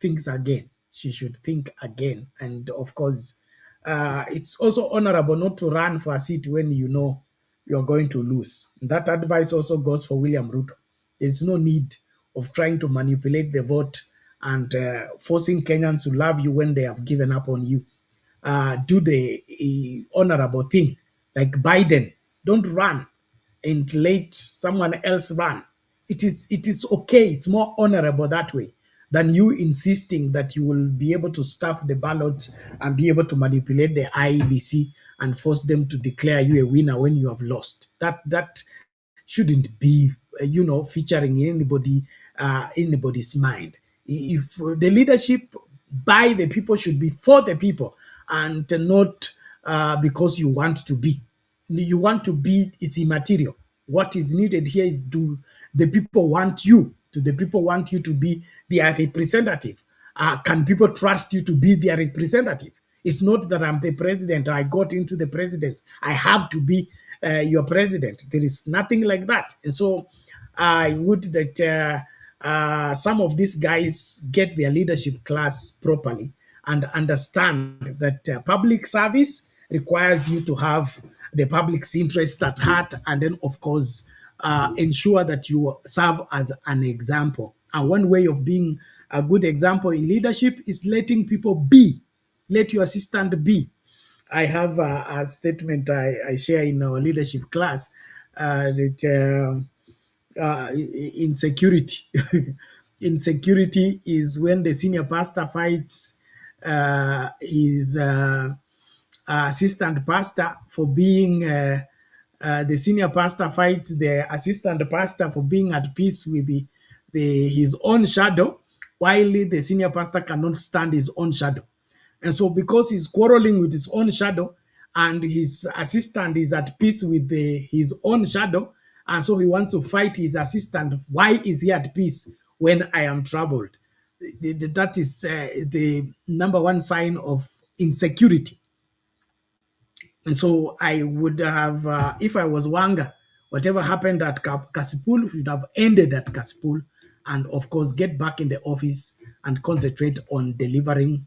thinks again. she should think again. And of course, it's also honorable not to run for a seat when you know you're going to lose. That advice also goes for William Ruto. There's no need of trying to manipulate the vote and forcing Kenyans to love you when they have given up on you. Do the honorable thing, like Biden. Don't run and let someone else run. It is okay. It's more honorable that way than you insisting that you will be able to stuff the ballots and be able to manipulate the IEBC and force them to declare you a winner when you have lost. That shouldn't be, featuring in anybody's mind. If the leadership by the people should be for the people and not because you want to be. You want to be is immaterial. What is needed here is, do the people want you? Do the people want you to be their representative? Can people trust you to be their representative? It's not that I'm the president, I got into the presidency, I have to be your president. There is nothing like that. And so I would that some of these guys get their leadership class properly and understand that public service requires you to have the public's interest at heart, and then, of course, ensure that you serve as an example. And one way of being a good example in leadership is letting people be. Let your assistant be. I have a statement I share in our leadership class that insecurity. Insecurity is when the senior pastor fights his assistant pastor for being the senior pastor fights the assistant pastor for being at peace with his own shadow, while the senior pastor cannot stand his own shadow. And so because he's quarreling with his own shadow and his assistant is at peace with his own shadow, and so he wants to fight his assistant, why is he at peace when I am troubled? That is the number one sign of insecurity. And so I would have, if I was Wanga, whatever happened at Kasipul should have ended at Kasipul, and of course get back in the office and concentrate on delivering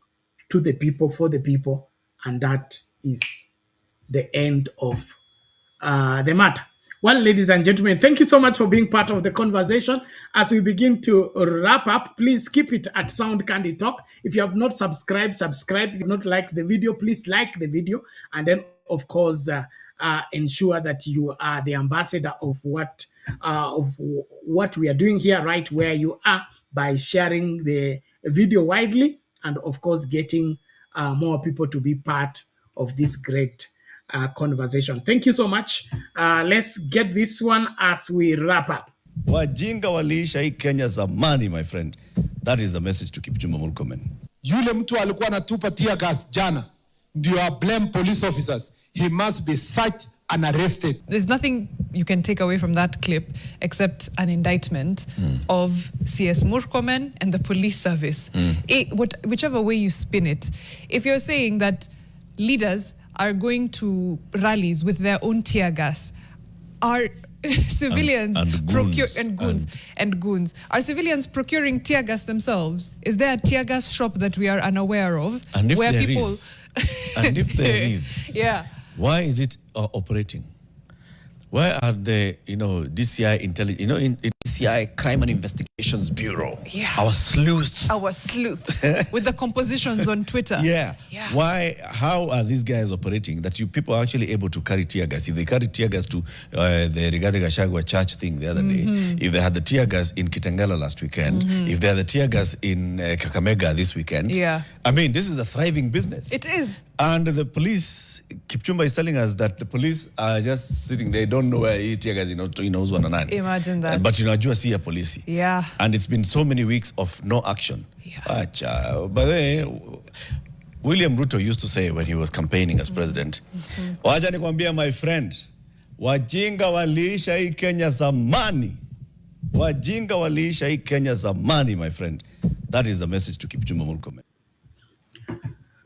to the people, for the people, and that is the end of the matter. Well, ladies and gentlemen, thank you so much for being part of the conversation. As we begin to wrap up, please keep it at Sound Candy Talk. If you have not subscribed, subscribe. If you have not liked the video, please like the video. And then, of course, ensure that you are the ambassador of what we are doing here, right where you are, by sharing the video widely and, of course, getting more people to be part of this great conversation. Thank you so much. Let's get this one as we wrap up. Wajinga waliisha hii Kenya zamani, my friend. That is the message to Kipchumba Murkomen. Yule mtu alikuwa anatupa tear gas jana ndio blame police officers. He must be searched and arrested. There's nothing you can take away from that clip except an indictment of CS Murkomen and the police service. Whichever way you spin it. If you're saying that leaders are going to rallies with their own tear gas, are civilians goons. Are civilians procuring tear gas themselves? Is there a tear gas shop that we are unaware of? And if where there people is, and if there is, yeah, why is it operating? Where are the DCI intelligence? In DCI Crime and Investigations Bureau. Yeah. Our sleuths. With the compositions on Twitter. Yeah. Why? How are these guys operating that you people are actually able to carry tear gas? If they carry tear gas to the Rigathi Gachagua church thing the other day, if they had the tear gas in Kitengela last weekend, if they had the tear gas in Kakamega this weekend, I mean, this is a thriving business. It is. And the police, Kipchumba is telling us that the police are just sitting there, don't know where he tear gas, knows one another. Imagine that. But Najua see a police. Yeah. And it's been so many weeks of no action. Yeah. But William Ruto used to say when he was campaigning as president, wacha nikwambia my friend, wajinga waliisha hii Kenya zamani. Wajinga waliisha hii Kenya zamani, my friend. That is the message to Kipchumba Murkomen.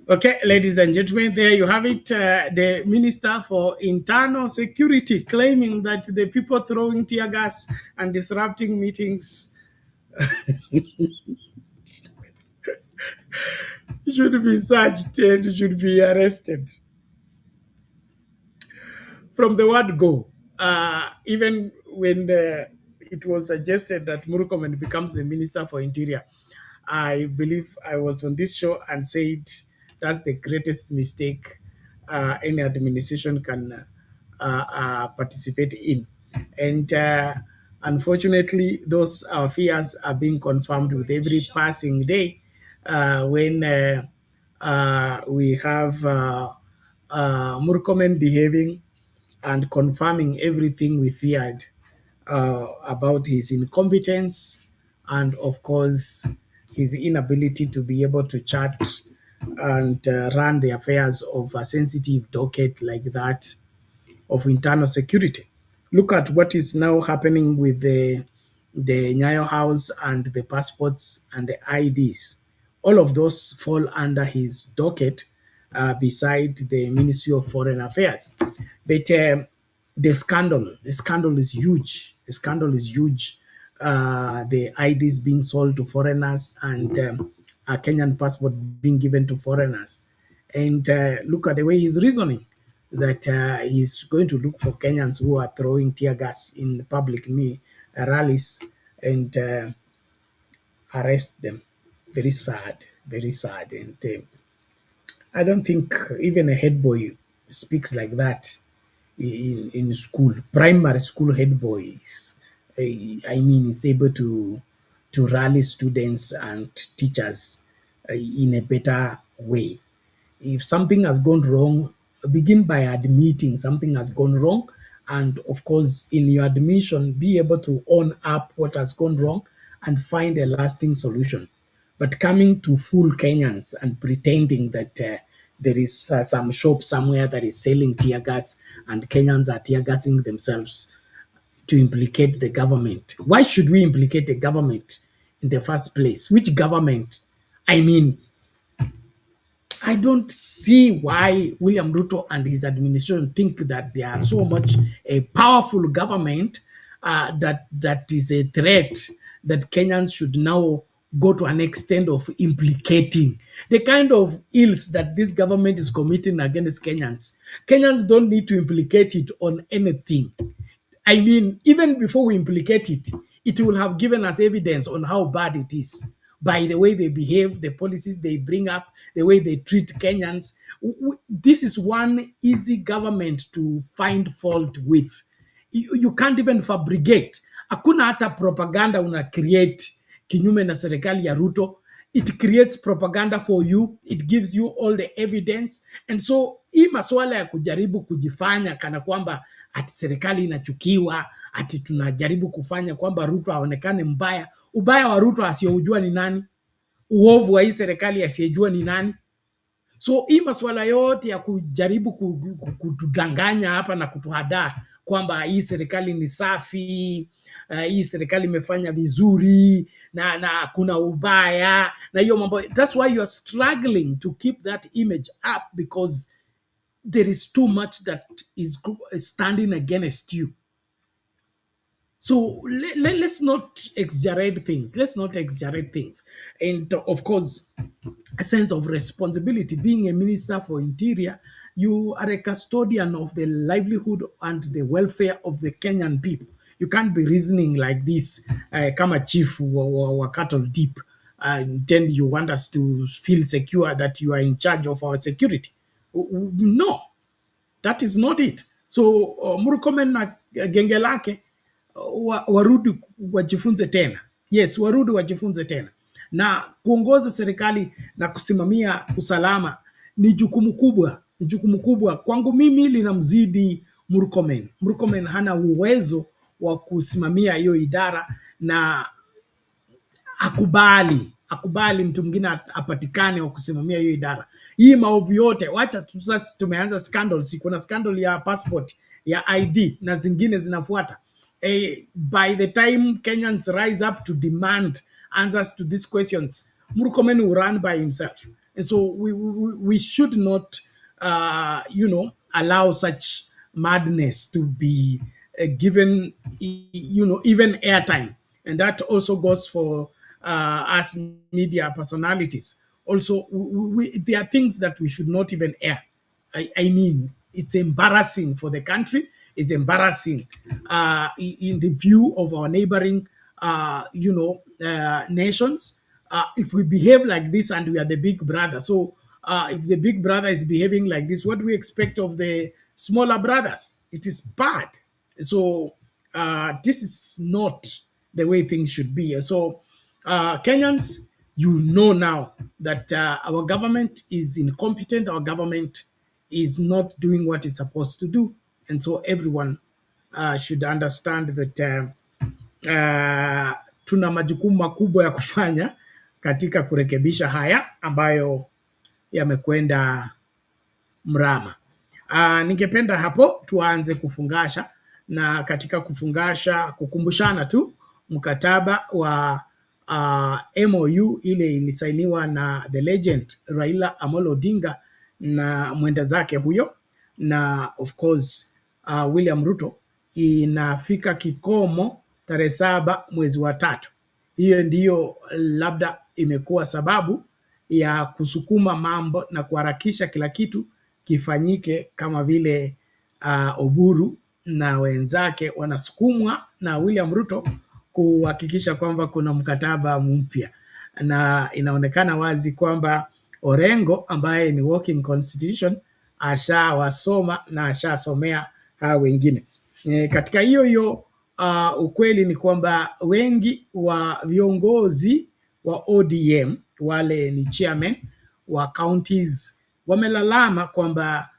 Okay, ladies and gentlemen, there you have it. The Minister for Internal Security claiming that the people throwing tear gas and disrupting meetings should be searched and should be arrested. From the word go, even when it was suggested that Murkomen becomes the Minister for Interior, I believe I was on this show and said that's the greatest mistake any administration can participate in. And unfortunately, those fears are being confirmed with every passing day when we have Murkomen behaving and confirming everything we feared about his incompetence and, of course, his inability to be able to chart and run the affairs of a sensitive docket like that of internal security. Look at what is now happening with the Nyayo House and the passports and the IDs. All of those fall under his docket beside the Ministry of Foreign Affairs. But the scandal is huge. The scandal is huge. The IDs being sold to foreigners and a Kenyan passport being given to foreigners. And look at the way he's reasoning, that he's going to look for Kenyans who are throwing tear gas in public rallies and arrest them. Very sad, very sad. And I don't think even a head boy speaks like that in school. Primary school head boys, I mean, is able to rally students and teachers in a better way. If something has gone wrong, begin by admitting something has gone wrong. And of course, in your admission, be able to own up what has gone wrong and find a lasting solution. But coming to fool Kenyans and pretending that there is some shop somewhere that is selling tear gas and Kenyans are tear gassing themselves to implicate the government. Why should we implicate the government in the first place? Which government? I mean, I don't see why William Ruto and his administration think that they are so much a powerful government that is a threat that Kenyans should now go to an extent of implicating. The kind of ills that this government is committing against Kenyans. Kenyans don't need to implicate it on anything. I mean, even before we implicate it, it will have given us evidence on how bad it is by the way they behave, the policies they bring up, the way they treat Kenyans. This is one easy government to find fault with. You can't even fabricate. Hakuna hata propaganda una create kinyume na serikali ya Ruto. It creates propaganda for you. It gives you all the evidence. And so hii maswala ya kujaribu kujifanya kana kwamba ati serikali inachukiwa, ati tunajaribu kufanya kwamba Ruto aonekane mbaya. Ubaya wa Ruto asiyoujua ni nani? Uovu wa hii serikali asiyejua ni nani? So hii maswala yote ya kujaribu kutudanganya hapa na kutuhadaa kwamba hii serikali ni safi, hii serikali imefanya vizuri na kuna ubaya na hiyo mambo. That's why you are struggling to keep that image up, because there is too much that is standing against you. So let's not exaggerate things. Let's not exaggerate things. And of course, a sense of responsibility. Being a minister for interior, you are a custodian of the livelihood and the welfare of the Kenyan people. You can't be reasoning like this, kama chief wa cattle deep, and then you want us to feel secure that you are in charge of our security. No, that is not it. So Murkomen na genge lake warudi wajifunze tena. Yes, warudi wajifunze tena. Na kuongoza serikali na kusimamia usalama ni jukumu kubwa. Ni jukumu kubwa. Kwangu mimi linamzidi Murkomen. Murkomen hana uwezo wa kusimamia hiyo idara na akubali mtu mwingine apatikane wa kusimamia hiyo idara. Hii maovu yote, wacha tu sasa tumeanza scandals. Kuna scandal ya passport, ya ID na zingine zinafuata. By the time Kenyans rise up to demand answers to these questions, Murkomen will run by himself. And so we should not, allow such madness to be given, even airtime. And that also goes for us media personalities. also, there are things that we should not even air. I mean, it's embarrassing for the country. It's embarrassing in the view of our neighboring, nations. If we behave like this and we are the big brother. So if the big brother is behaving like this, what do we expect of the smaller brothers? It is bad. So this is not the way things should be. So Kenyans, you know now that our government is incompetent. Our government is not doing what it's supposed to do. And so everyone should understand that tuna majukumu makubwa ya kufanya katika kurekebisha haya ambayo yamekwenda mrama. Ningependa hapo tuanze kufungasha, na katika kufungasha kukumbushana tu mkataba wa MOU ile ilisainiwa na the legend Raila Amolo Odinga na mwenda zake huyo, na of course William Ruto, inafika kikomo tarehe 7 mwezi wa 3. Hiyo ndiyo labda imekuwa sababu ya kusukuma mambo na kuharakisha kila kitu kifanyike, kama vile Oburu na wenzake wanasukumwa na William Ruto kuhakikisha kwamba kuna mkataba mpya, na inaonekana wazi kwamba Orengo ambaye ni working constitution ashawasoma na ashasomea hao wengine. Katika hiyo ukweli ni kwamba wengi wa viongozi wa ODM, wale ni chairman wa counties, wamelalama kwamba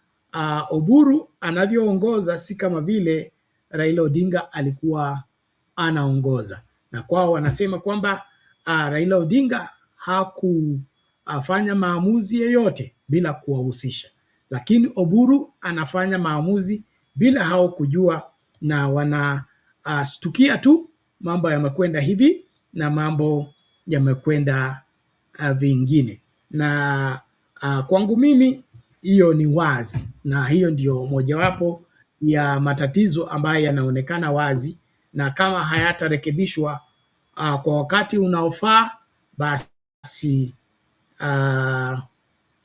Oburu anavyoongoza si kama vile Raila Odinga alikuwa anaongoza, na kwao wanasema kwamba Raila Odinga hakufanya maamuzi yoyote bila kuwahusisha, lakini Oburu anafanya maamuzi bila hao kujua, na wanastukia tu mambo yamekwenda hivi na mambo yamekwenda vingine. Na kwangu mimi hiyo ni wazi, na hiyo ndio mojawapo ya matatizo ambayo yanaonekana wazi, na kama hayatarekebishwa kwa wakati unaofaa, basi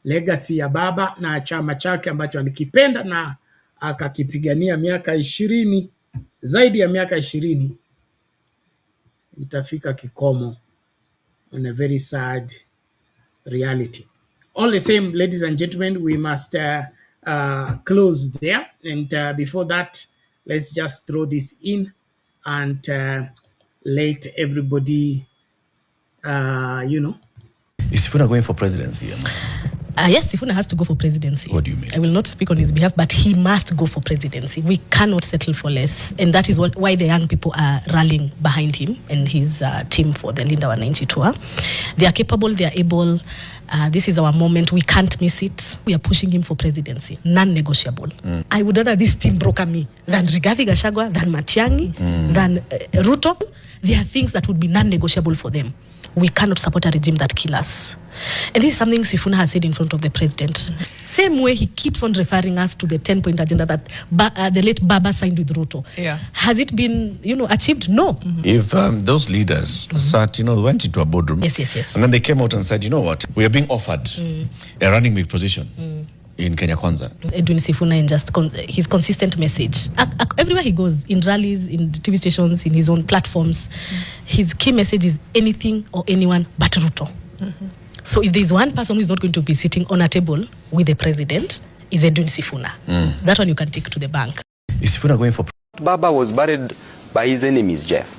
legacy ya baba na chama chake ambacho alikipenda na akakipigania miaka 20, zaidi ya miaka 20, itafika kikomo on a very sad reality. All the same, ladies and gentlemen, we must close there. And before that, let's just throw this in and let everybody, Is Sifuna going for presidency? Yes, Sifuna has to go for presidency. What do you mean? I will not speak on his behalf, but he must go for presidency. We cannot settle for less. And that is why the young people are rallying behind him and his team for the Linda Mwananchi tour. They are capable, they are able. This is our moment. We can't miss it. We are pushing him for presidency. Non-negotiable. I would rather this team broker me than Rigathi Gachagua, than Matiang'i, than Ruto. There are things that would be non-negotiable for them. We cannot support a regime that kills us. And this is something Sifuna has said in front of the president. Same way he keeps on referring us to the 10-point agenda that the late Baba signed with Ruto. Yeah. Has it been, achieved? No. If those leaders sat, went into a boardroom, yes, and then they came out and said, you know what, we are being offered a running mate position in Kenya Kwanza. Edwin Sifuna, and just his consistent message. Everywhere he goes, in rallies, in TV stations, in his own platforms, his key message is anything or anyone but Ruto. So if there is one person who is not going to be sitting on a table with the president, is Edwin Sifuna. That one you can take to the bank. Is Sifuna going for... Baba was buried by his enemies, Jeff.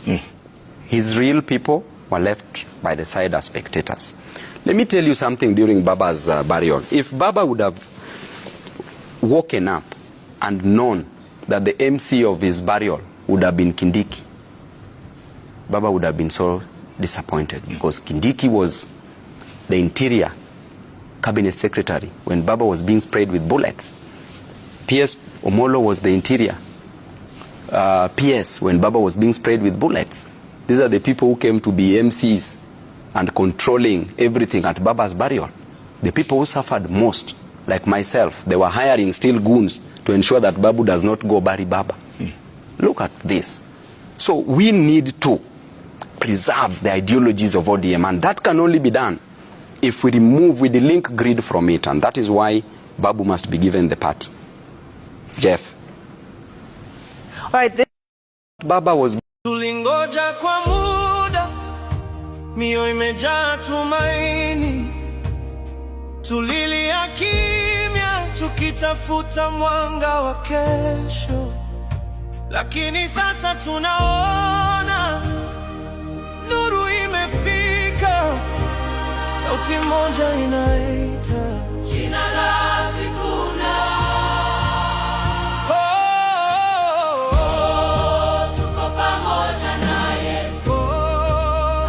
His real people were left by the side as spectators. Let me tell you something during Baba's burial. If Baba would have woken up and known that the MC of his burial would have been Kindiki, Baba would have been so disappointed, because Kindiki was the Interior Cabinet Secretary when Baba was being sprayed with bullets. PS Omolo was the Interior PS when Baba was being sprayed with bullets. These are the people who came to be MCs and controlling everything at Baba's burial. The people who suffered most, like myself, they were hiring still goons to ensure that Babu does not go bury Baba. Look at this. So we need to preserve the ideologies of ODM, and that can only be done if we delink greed from it, and that is why Babu must be given the party. Jeff. All right. Baba was... Tulingoja kwa muda, mioyo imejaa tumaini. Tulilia kimya, tukitafuta mwanga wa kesho. Lakini sasa tunaona nuru imefika. Sauti moja inaita jina la Sifuna. Tuko pamoja naye,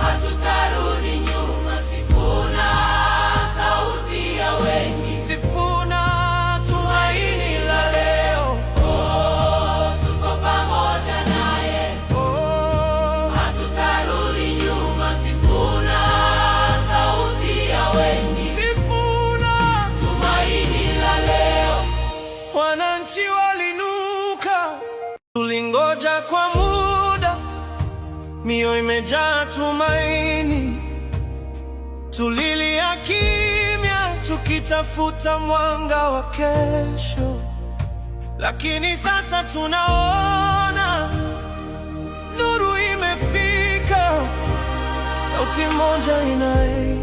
hatutarudi nyuma. Sifuna, sauti ya wengi. Sifuna, tumaini la leo. Tuko pamoja naye, hatutarudi nyuma. Sifuna, sauti ya wengi. Sifuna, tumaini la leo. Wananchi walinuka, tulingoja kwa muda, mioyo imejaa tumaini. Tulilia kimya, tukitafuta mwanga wa kesho. Lakini sasa tunaona nuru imefika. Sauti moja inaita